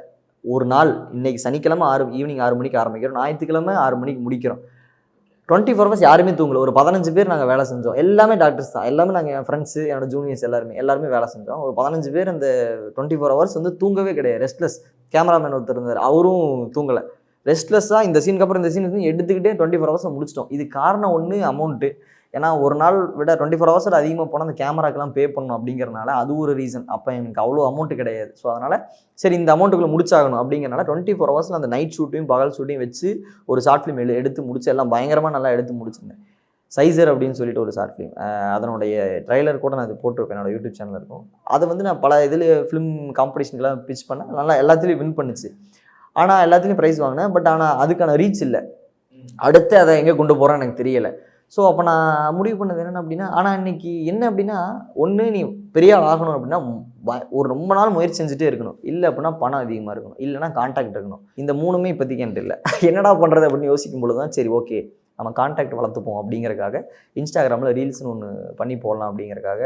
ஒரு நாள், இன்றைக்கி சனிக்கிழமை ஈவினிங் 6 மணிக்கு ஆரம்பிக்கிறோம், ஞாயிற்றுக்கிழமை 6 மணிக்கு முடிக்கிறோம். 24 ஹவர்ஸ் யாருமே தூங்கல. ஒரு 15 பேர் நாங்கள் வேலை செஞ்சோம், எல்லாமே டாக்டர்ஸ் தான், எல்லாமே நாங்கள் என் ஃப்ரெண்ட்ஸு என்னோட ஜூனியர்ஸ் எல்லாருமே வேலை செஞ்சோம். ஒரு 15 பேர் அந்த 24 ஹவர்ஸ் வந்து தூங்கவே கிடையாது, ரெஸ்ட்லெஸ். கேமராமேன் ஒருத்தர் இருந்தார், அவரும் தூங்கலை. ரெஸ்ட்லெஸ்ஸாக இந்த சீனுக்கு அப்புறம் இந்த சீன் எடுத்துக்கிட்டே 24 ஹவர்ஸில் முடிச்சிட்டோம். இது காரணம் ஒன்று அமௌண்ட்டு. ஏன்னா ஒரு நாள் விட 24 ஹவர்ஸில் அதிகமாக போனால் அந்த கேமராக்கெல்லாம் பே பண்ணணும் அப்படிங்கிறனால அது ஒரு ரீசன். அப்போ எனக்கு அவ்வளோ அமௌண்ட்டு கிடையாது. ஸோ அதனால் சரி இந்த அமௌண்ட்டுக்குள்ளே முடிச்சாகணும் அப்படிங்கிறனால 24 ஹவர்ஸில் அந்த நைட் ஷூட்டையும் பகல் ஷூட்டையும் வச்சு ஒரு ஷார்ட் ஃபிலிம் எடுத்து முடிச்சு எல்லாம் பயங்கரமாக நல்லா எடுத்து முடிச்சிருந்தேன். சைசர் அப்படின்னு சொல்லிட்டு ஒரு ஷார்ட் ஃபிலிம், அதனுடைய ட்ரைலர் கூட நான் அது போட்டிருப்பேன், என்னோட யூடியூப் சேனல் இருக்கும். அதை வந்து நான் பல இதில் ஃபிலிம் காம்படிஷனுக்கெல்லாம் பிச் பண்ணேன், நல்லா எல்லாத்துலேயும் வின் பண்ணுச்சு. ஆனால் எல்லாத்துலேயும் ப்ரைஸ் வாங்கினேன். பட் ஆனால் அதுக்கான ரீச் இல்லை. அடுத்து அதை எங்கே கொண்டு போகிறேன்னு எனக்கு தெரியலை. ஸோ அப்போ நான் முடிவு பண்ணது என்னென்ன அப்படின்னா, ஆனால் இன்னைக்கு என்ன அப்படின்னா, ஒன்று நீ பெரிய ஆள் ஆகணும் அப்படின்னா ஒரு ரொம்ப நாள் முயற்சி செஞ்சுட்டே இருக்கணும், இல்லை அப்படின்னா பணம் அதிகமாக இருக்கணும், இல்லைனா கான்டாக்ட் இருக்கணும். இந்த 3மே இப்போதைக்கு என்கிட்ட இல்லை. என்னடா பண்ணுறது அப்படின்னு யோசிக்கும் பொழுது தான் சரி ஓகே நம்ம கான்டாக்ட் வளர்த்துப்போம் அப்படிங்கிறக்காக இன்ஸ்டாகிராமில் ரீல்ஸ்னு ஒன்று பண்ணி போடலாம் அப்படிங்கிறக்காக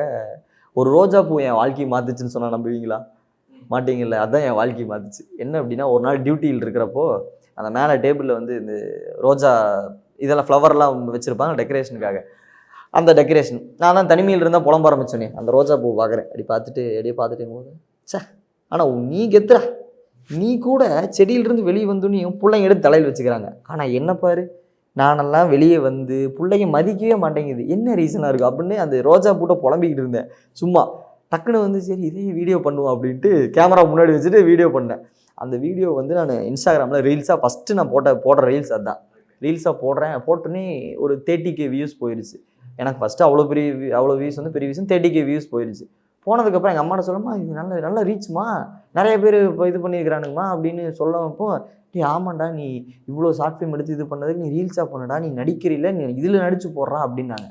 ஒரு ரோஜா பூ என் வாழ்க்கையை மாற்றுச்சுன்னு சொன்னால் நம்புவீங்களா? மாட்டிங்கல்ல. அதுதான் என் வாழ்க்கையை மாற்றுச்சு. என்ன அப்படின்னா, ஒரு நாள் டியூட்டியில் இருக்கிறப்போ அந்த மேலே டேபிளில் வந்து இந்த ரோஜா இதெல்லாம் ஃப்ளவர்லாம் வச்சுருப்பாங்க டெக்கரேஷனுக்காக. அந்த டெக்கரேஷன் நான் தான் தனிமையில் இருந்தால் புலம்ப ஆரம்பிச்சோன்னே அந்த ரோஜா பூ பார்க்குறேன். அப்படியே பார்த்துட்டு போது சே, ஆனால் நீ கெத்துறா, நீ கூட செடியிலிருந்து வெளியே வந்துன்னையும் பிள்ளைங்க எடுத்து தலையில் வச்சுக்கிறாங்க. ஆனால் என்ன பாரு, நானெல்லாம் வெளியே வந்து பிள்ளைங்க மதிக்கவே மாட்டேங்குது, என்ன ரீசனாக இருக்குது அப்படின்னு அந்த ரோஜா பூட்டை புலம்பிக்கிட்டு இருந்தேன். சும்மா டக்குன்னு வந்து சரி இதே வீடியோ பண்ணுவோம் அப்படின்ட்டு கேமரா முன்னாடி வச்சுட்டு வீடியோ பண்ணேன். அந்த வீடியோ வந்து நான் இன்ஸ்டாகிராமில் ரீல்ஸாக ஃபஸ்ட்டு நான் போடுற ரீல்ஸ் அதுதான். ரீல்ஸாக போட்டோன்னே ஒரு 30K வியூஸ் போயிடுச்சு. எனக்கு ஃபஸ்ட்டு அவ்வளோ வியூஸ் வந்து பெரிய வியூஸ் 30K வியூஸ் போயிடுச்சு. போனதுக்கப்புறம் எங்கள் அம்மாட்ட சொல்லமா இது நல்ல ரீச்மா, நிறைய பேர் இப்போ இது பண்ணியிருக்கிறானுங்கம்மா அப்படின்னு சொல்லப்போ, நீ ஆமாண்டா நீ இவ்வளோ ஷார்ட் ஃபிலிம் எடுத்து இது பண்ணதுக்கு நீ ரீல்ஸாக பண்ணடா, நீ நடிக்கிறீல்ல, நீ இதில் நடிச்சு போடுறா அப்படின்னாங்க.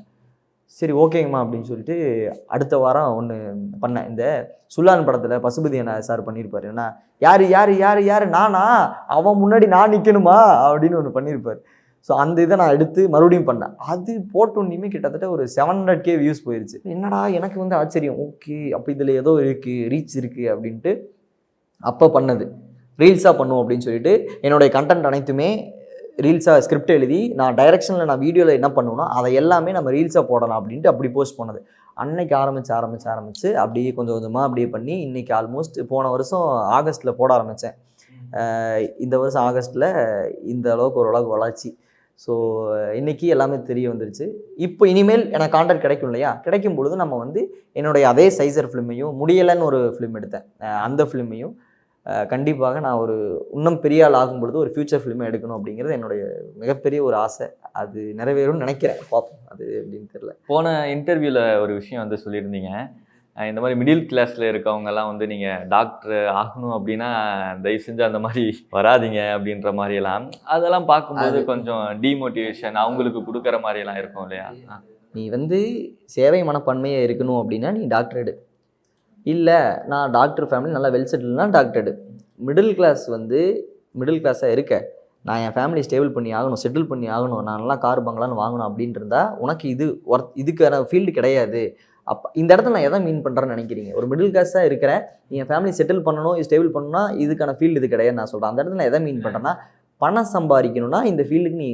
சரி ஓகேங்கம்மா அப்படின்னு சொல்லிட்டு அடுத்த வாரம் ஒன்று பண்ணேன். இந்த சுல்லான் படத்தில் பசுபதி அண்ணா சார் பண்ணியிருப்பார். ஏன்னா யார் நானா, அவன் முன்னாடி நான் நிற்கணுமா அப்படின்னு ஒன்று பண்ணியிருப்பார். ஸோ அந்த இதை நான் எடுத்து மறுபடியும் பண்ணேன். அது போட்டோன்னையுமே கிட்டத்தட்ட ஒரு 700K வியூஸ் போயிடுச்சு. என்னடா எனக்கு வந்து ஆச்சரியம், ஓகே அப்போ இதில் ஏதோ இருக்குது, ரீச் இருக்குது அப்படின்ட்டு அப்போ பண்ணது. ரீல்ஸாக பண்ணுவோம் அப்படின்னு சொல்லிட்டு என்னுடைய கண்டென்ட் அனைத்துமே ரீல்ஸாக ஸ்கிரிப்ட் எழுதி நான் டைரெக்ஷனில் நான் வீடியோவில் என்ன பண்ணுவேனோ அதை எல்லாமே நம்ம ரீல்ஸாக போடலாம் அப்படின்ட்டு அப்படி போஸ்ட் பண்ணது. அன்னைக்கு ஆரம்பித்து அப்படியே கொஞ்சம் கொஞ்சமாக அப்படியே பண்ணி இன்றைக்கி ஆல்மோஸ்ட் போன வருஷம் ஆகஸ்ட்டில் போட ஆரம்பித்தேன். இந்த வருஷம் ஆகஸ்ட்டில் இந்த அளவுக்கு ஓரளவுக்கு வளர்ச்சி. ஸோ இன்றைக்கி எல்லாமே தெரிய வந்துருச்சு. இப்போ இனிமேல் எனக்கு கான்டாக்ட் கிடைக்கும் இல்லையா, கிடைக்கும் பொழுது நம்ம வந்து என்னுடைய அதே சைசர் ஃபிலிமையும் முடியலைன்னு ஒரு ஃபிலிம் எடுத்தேன், அந்த ஃபிலிமையும் கண்டிப்பாக நான் ஒரு இன்னும் பெரிய ஆள் ஆகும் பொழுது ஒரு ஃப்யூச்சர் ஃபிலிமை எடுக்கணும் அப்படிங்கிறது என்னுடைய மிகப்பெரிய ஒரு ஆசை. அது நிறைவேறும்னு நினைக்கிறேன், பார்ப்போம் அது எப்படின்னு தெரியல.
போன இன்டர்வியூவில் ஒரு விஷயம் வந்து சொல்லியிருந்தீங்க, இந்த மாதிரி மிடில் கிளாஸில் இருக்கவங்கெல்லாம் வந்து நீங்கள் டாக்டர் ஆகணும் அப்படின்னா தயவு செஞ்சு அந்த மாதிரி வராதிங்க அப்படின்ற மாதிரியெல்லாம், அதெல்லாம் பார்க்கும்போது கொஞ்சம் டிமோட்டிவேஷன் அவங்களுக்கு கொடுக்குற மாதிரியெல்லாம் இருக்கும் இல்லையா?
நீ வந்து சேவை மனப்பான்மையாக இருக்கணும் அப்படின்னா நீ டாக்டர் எடு, இல்லை நான் டாக்டர் ஃபேமிலி நல்லா வெல் செட்டில்னா டாக்டர் எடு. மிடில் கிளாஸாக இருக்க, நான் என் ஃபேமிலி ஸ்டேபிள் பண்ணி ஆகணும், செட்டில் பண்ணி ஆகணும், நான் நல்லா கார் பங்களான்னு வாங்கணும் அப்படின்ட்டு இருந்தால் உனக்கு இதுக்கான ஃபீல்டு கிடையாது. அப்போ இந்த இடத்துல நான் எதை மீன் பண்ணுறேன்னு நினைக்கிறீங்க? ஒரு மிடில் கிளாஸாக இருக்கிறேன், என் ஃபேமிலி செட்டில் பண்ணணும், ஸ்டேபிள் பண்ணணும்னா இதுக்கான ஃபீல்டு இது கிடையாது நான் சொல்கிறேன். அந்த இடத்துல நான் எதை மீன் பண்ணுறேன்னா, பணம் சம்பாதிக்கணும்னா இந்த ஃபீல்டுக்கு நீ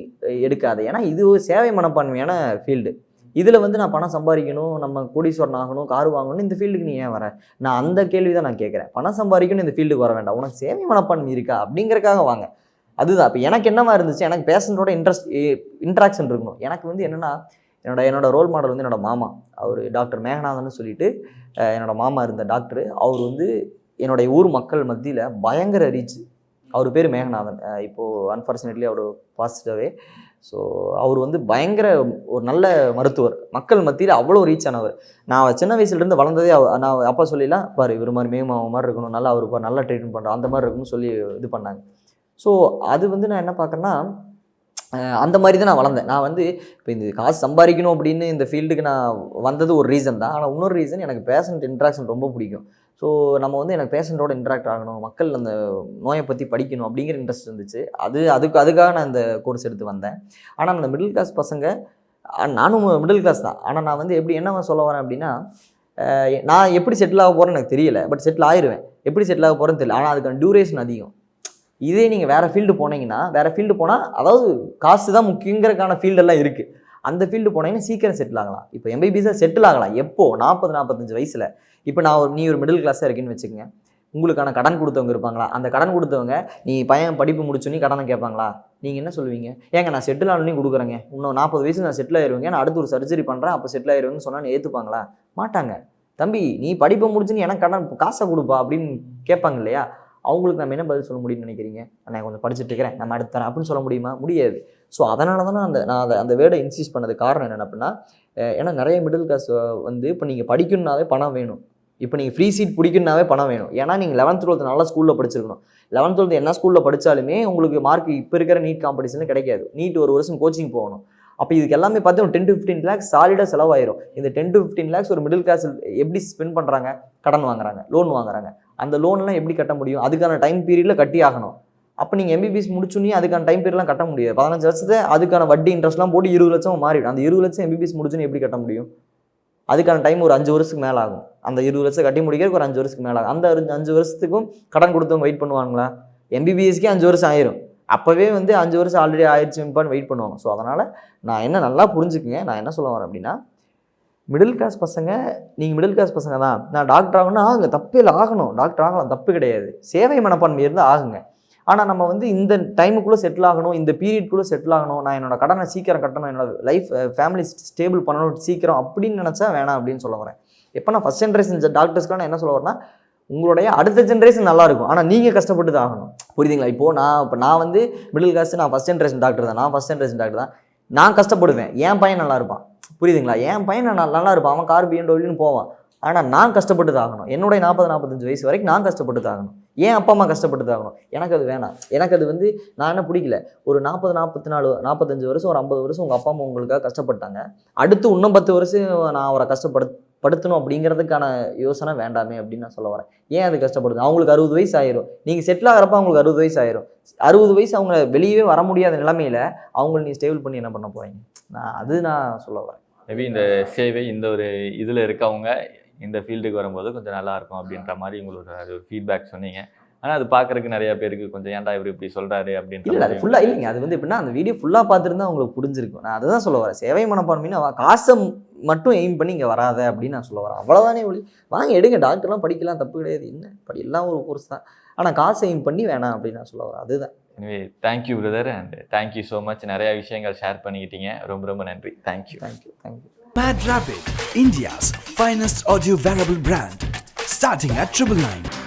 எடுக்காது. ஏன்னா இது ஒரு சேவை மனப்பான்மையான ஃபீல்டு. இதில் வந்து நான் பணம் சம்பாதிக்கணும், நம்ம கோடீஸ்வரன் ஆகணும், கார் வாங்கணும், இந்த ஃபீல்டுக்கு நீ ஏன் வர? நான் அந்த கேள்வி தான் நான் கேட்குறேன். பணம் சம்பாதிக்கணும் இந்த ஃபீல்டுக்கு வர வேண்டாம், உனக்கு சேவை மனப்பான்மை இருக்கா அப்படிங்கிறக்காக வாங்க. அதுதான். இப்போ எனக்கு என்னவா இருந்துச்சு, எனக்கு பேஷண்ட்டோட இன்ட்ராக்ஷன் இருக்கணும். எனக்கு வந்து என்னென்னா, என்னோட ரோல் மாடல் வந்து என்னோட மாமா, அவர் டாக்டர் மேகநாதன் சொல்லிட்டு என்னோட மாமா இருந்த டாக்டர். அவர் வந்து என்னுடைய ஊர் மக்கள் மத்தியில் பயங்கர ரீச். அவர் பேர் மேகநாதன். இப்போது அன்ஃபார்ச்சுனேட்லி அவர் பாசிட்டிவே. ஸோ அவர் வந்து பயங்கர ஒரு நல்ல மருத்துவர், மக்கள் மத்தியில் அவ்வளோ ரீச் ஆனவர். நான் சின்ன வயசுலேருந்து வளர்ந்ததே நான் அப்பா சொல்லிலாம் பாரு இவர் மாதிரி மேமாவ மாதிரி இருக்கணும், நல்லா அவருக்கு நல்லா ட்ரீட்மெண்ட் பண்ணுறோம் அந்த மாதிரி இருக்குன்னு சொல்லி இது பண்ணாங்க. ஸோ அது வந்து நான் என்ன பார்க்குறேன்னா, அந்த மாதிரி தான் நான் வளர்ந்தேன். நான் வந்து இப்போ இந்த காசு சம்பாதிக்கணும் அப்படின்னு இந்த ஃபீல்டுக்கு நான் வந்தது ஒரு ரீசன் தான். ஆனால் இன்னொரு ரீசன், எனக்கு பேஷண்ட் இன்ட்ராக்ஷன் ரொம்ப பிடிக்கும். ஸோ நம்ம வந்து எனக்கு பேஷண்ட்டோட இன்ட்ராக்ட் ஆகணும், மக்கள் அந்த நோயை பற்றி படிக்கணும் அப்படிங்கிற இன்ட்ரெஸ்ட் இருந்துச்சு. அதுக்காக நான் இந்த கோர்ஸ் எடுத்து வந்தேன். ஆனால் அந்த மிடில் கிளாஸ் பசங்க, நானும் மிடில் கிளாஸ் தான், ஆனால் நான் வந்து என்ன சொல்ல வரேன் அப்படின்னா, நான் எப்படி செட்டில் ஆக போகிறேன்னு எனக்கு தெரியல, பட் செட்டில் ஆயிடுவேன். எப்படி செட்டில் ஆக போகிறேன்னு தெரியல, ஆனால் அதுக்கான டியூரேஷன் அதிகம். இதே நீங்கள் வேறு ஃபீல்டு போனீங்கன்னா, வேறு ஃபீல்டு போனால் அதாவது காசு தான் முக்கியங்கிறதுக்கான ஃபீல்டெல்லாம் இருக்குது. அந்த ஃபீல்டு போனீங்கன்னா சீக்கிரம் செட்டில் ஆகலாம். இப்போ எம்பிபிஎஸ்ஸாக செட்டில் ஆகலாம் எப்போ? 40-45 வயசில். இப்போ நீ ஒரு மிடில் கிளாஸாக இருக்கேன்னு வச்சுக்கோங்க, உங்களுக்கான கடன் கொடுத்தவங்க இருப்பாங்களா? அந்த கடன் கொடுத்தவங்க நீ பையன் படிப்பு முடிச்சோன்னே கடனை கேட்பாங்களா? நீங்கள் என்ன சொல்லுவீங்க? ஏங்க நான் செட்டில் ஆனோடனே கொடுக்குறேங்க, இன்னும் 40 வயசு நான் செட்டில் ஆயிடுவேங்க, நான் அடுத்து ஒரு சர்ஜரி பண்ணுறேன் அப்போ செட்டில் ஆயிடுவேன்னு சொன்னால் ஏற்றுப்பாங்களா? மாட்டாங்க. தம்பி நீ படிப்பை முடிச்சுன்னு எனக்கு கடன் காசை கொடுப்பா அப்படின்னு கேட்பாங்க இல்லையா? அவங்களுக்கு நம்ம என்ன பதில் சொல்ல முடியும்னு நினைக்கிறீங்க? நான் கொஞ்சம் படிச்சுட்டு இருக்கிறேன், நம்ம அடுத்து தரேன் அப்படின்னு சொல்ல முடியுமா? முடியாது. ஸோ அதனால தான் நான் அந்த வேர்டை இன்சிஸ்ட் பண்ணது காரணம் என்ன அப்படின்னா, ஏன்னா நிறைய மிடில் கிளாஸ் வந்து இப்போ நீங்கள் படிக்கணுன்னாவே பணம் வேணும், இப்போ நீங்கள் ஃப்ரீ சீட் பிடிக்கணுன்னாவே பணம் வேணும். ஏன்னா நீங்கள் 11th 12th நல்ல ஸ்கூலில் படிச்சிருக்கணும். 11th 12th என்ன ஸ்கூலில் படித்தாலுமே உங்களுக்கு மார்க் இப்போ இருக்கிற நீட் காம்படிஷனில் கிடைக்காது. நீட் ஒரு வருஷம் கோச்சிங் போகணும். அப்போ இதுக்கு எல்லாமே பார்த்து ஒரு 10 to 15 lakhs சாலிடாக செலவாயிரும். இந்த 10 to 15 lakhs ஒரு மிடில் கிளாஸ் எப்படி ஸ்பெண்ட் பண்ணுறாங்க? கடன் வாங்குறாங்க, லோன் வாங்குறாங்க. அந்த லோன்லாம் எப்படி கட்ட முடியும்? அதுக்கான டைம் பீரியடில் கட்டி ஆகணும். அப்போ நீங்கள் எம்பிபிஎஸ் முடிச்சுன்னே அதுக்கான டைம் பீரியட்லாம் கட்ட முடியாது. 15 வருஷத்தை அதுக்கான வட்டி இன்ட்ரெஸ்ட்லாம் போட்டு 20 லட்சம் மாறிடும். அந்த 20 லட்சம் எம்பிபிஎஸ் முடிச்சுன்னு எப்படி கட்ட முடியும்? அதுக்கான டைம் ஒரு 5 வருஷத்துக்கு மேலே ஆகும். அந்த 20 லட்சம் கட்டி முடிக்கிறதுக்கு ஒரு 5 வருஷத்துக்கு மேலே ஆகும். அந்த 5 வருஷத்துக்கும் கடன் கொடுத்தவங்க வெயிட் பண்ணுவாங்களா? எம்பிபிஎஸ்க்கே 5 வருஷம் ஆயிரும். அப்போவே வந்து 5 வருஷம் ஆல்ரெடி ஆயிடுச்சுப்பான்னு வெயிட் பண்ணுவாங்க. ஸோ அதனால் நான் என்ன நல்லா புரிஞ்சுக்குங்க, நான் என்ன சொல்ல வரேன் அப்படின்னா, மிடில் கிளாஸ் பசங்க, நீங்கள் மிடில் கிளாஸ் பசங்க தான், நான் டாக்டர் ஆகணும்னா ஆகுங்க, தப்பே இல்லை, ஆகணும், டாக்டர் ஆகலாம், தப்பு கிடையாது. சேவை மனப்பான்மை இருந்தால் ஆகுங்க. ஆனால் நம்ம வந்து இந்த டைமுக்குள்ளே செட்டில் ஆகணும், இந்த பீரியட்குள்ளே செட்டில் ஆகணும், நான் என்னோட கடனை சீக்கிரம் கட்டணும், என்னோட லைஃப் ஃபேமிலி ஸ்டேபிள் பண்ணணும் சீக்கிரம் அப்படின்னு நினச்சா வேணாம் அப்படின்னு சொல்ல வரேன். எப்போ நான் ஃபஸ்ட் ஜென்ரேஷன் டாக்டர்ஸ்க்கு நான் என்ன சொல்ல வரேன்னா, உங்களுடைய அடுத்த ஜென்ரேஷன் நல்லா இருக்கும், ஆனால் நீங்கள் கஷ்டப்பட்டு தான் ஆகணும். புரியுதுங்களா? இப்போ நான் வந்து மிடில் கிளாஸ், நான் ஃபஸ்ட் ஜென்ரேஷன் டாக்டர் தான், நான் கஷ்டப்படுவேன், என் பையன் நல்லா இருப்பான். புரியுதுங்களா? என் பையன் நல்லா இருப்பான், அவன் கார் BMW போவான். ஆனால் நான் கஷ்டப்பட்டு தான் ஆகணும். என்னுடைய 40-45 வயசு வரைக்கும் நான் கஷ்டப்பட்டு தான் ஆகணும். ஏன் அப்பா அம்மா கஷ்டப்பட்டு தான் ஆகணும்? எனக்கு அது வேணாம். எனக்கு அது வந்து நான் என்ன பிடிக்கல. ஒரு 40, 44, 45 வருஷம், ஒரு 50 வருஷம் உங்கள் அப்பா அம்மா உங்களுக்காக கஷ்டப்பட்டாங்க. அடுத்து இன்னும் 10 வருஷம் நான் அவரை கஷ்டப்படுத்தணும் அப்படிங்கிறதுக்கான யோசனை வேண்டாமே அப்படின்னு நான் சொல்ல வரேன். ஏன் அது கஷ்டப்படுது? அவங்களுக்கு 60 வயசு ஆயிரும். நீங்கள் செட்டில் ஆகிறப்ப அவங்களுக்கு 60 வயசு ஆயிரும். 60 வயசு அவங்க வெளியவே வர முடியாத நிலைமையில அவங்களை நீ ஸ்டேபிள் பண்ணி என்ன பண்ண போறீங்க? நான் சொல்ல வரேன்.
மேபி இந்த சேவை இந்த ஒரு இதில் இருக்கவங்க இந்த ஃபீல்டுக்கு வரும்போது கொஞ்சம் நல்லா இருக்கும் அப்படின்ற மாதிரி உங்களோட அது ஃபீட்பேக் சொன்னீங்க. ஆனால் அது பார்க்குறதுக்கு நிறைய பேருக்கு கொஞ்சம் ஏன்டா இவர் இப்படி சொல்கிறாரு அப்படின்ற
இல்லை, அது ஃபுல்லாக இல்லைங்க. அது வந்து எப்படின்னா அந்த வீடியோ ஃபுல்லாக பார்த்துருந்தா உங்களுக்கு புரிஞ்சிருக்கும். நான் அதுதான் சொல்ல வரேன். சேவை மனப்பான்மைன்னு காசை மட்டும் எய்ம் பண்ணி இங்கே வராத அப்படின்னு நான் சொல்ல வரேன். அவ்வளோதானே ஒளி. வாங்க எடுங்க, டாக்டர்லாம் படிக்கலாம், தப்பு கிடையாது. என்ன படி எல்லாம் ஒரு கோர்ஸ் தான். ஆனால் காசை எய்ம் பண்ணி வேணாம் அப்படின்னு நான் சொல்ல வரேன். அதுதான்.
எனவே thank you brother, and thank you so much. நிறையா விஷயங்கள் ஷேர் பண்ணிக்கிட்டீங்க. ரொம்ப ரொம்ப நன்றி. Thank you.
Mad Rapid, India's finest audio wearable brand, starting at 999.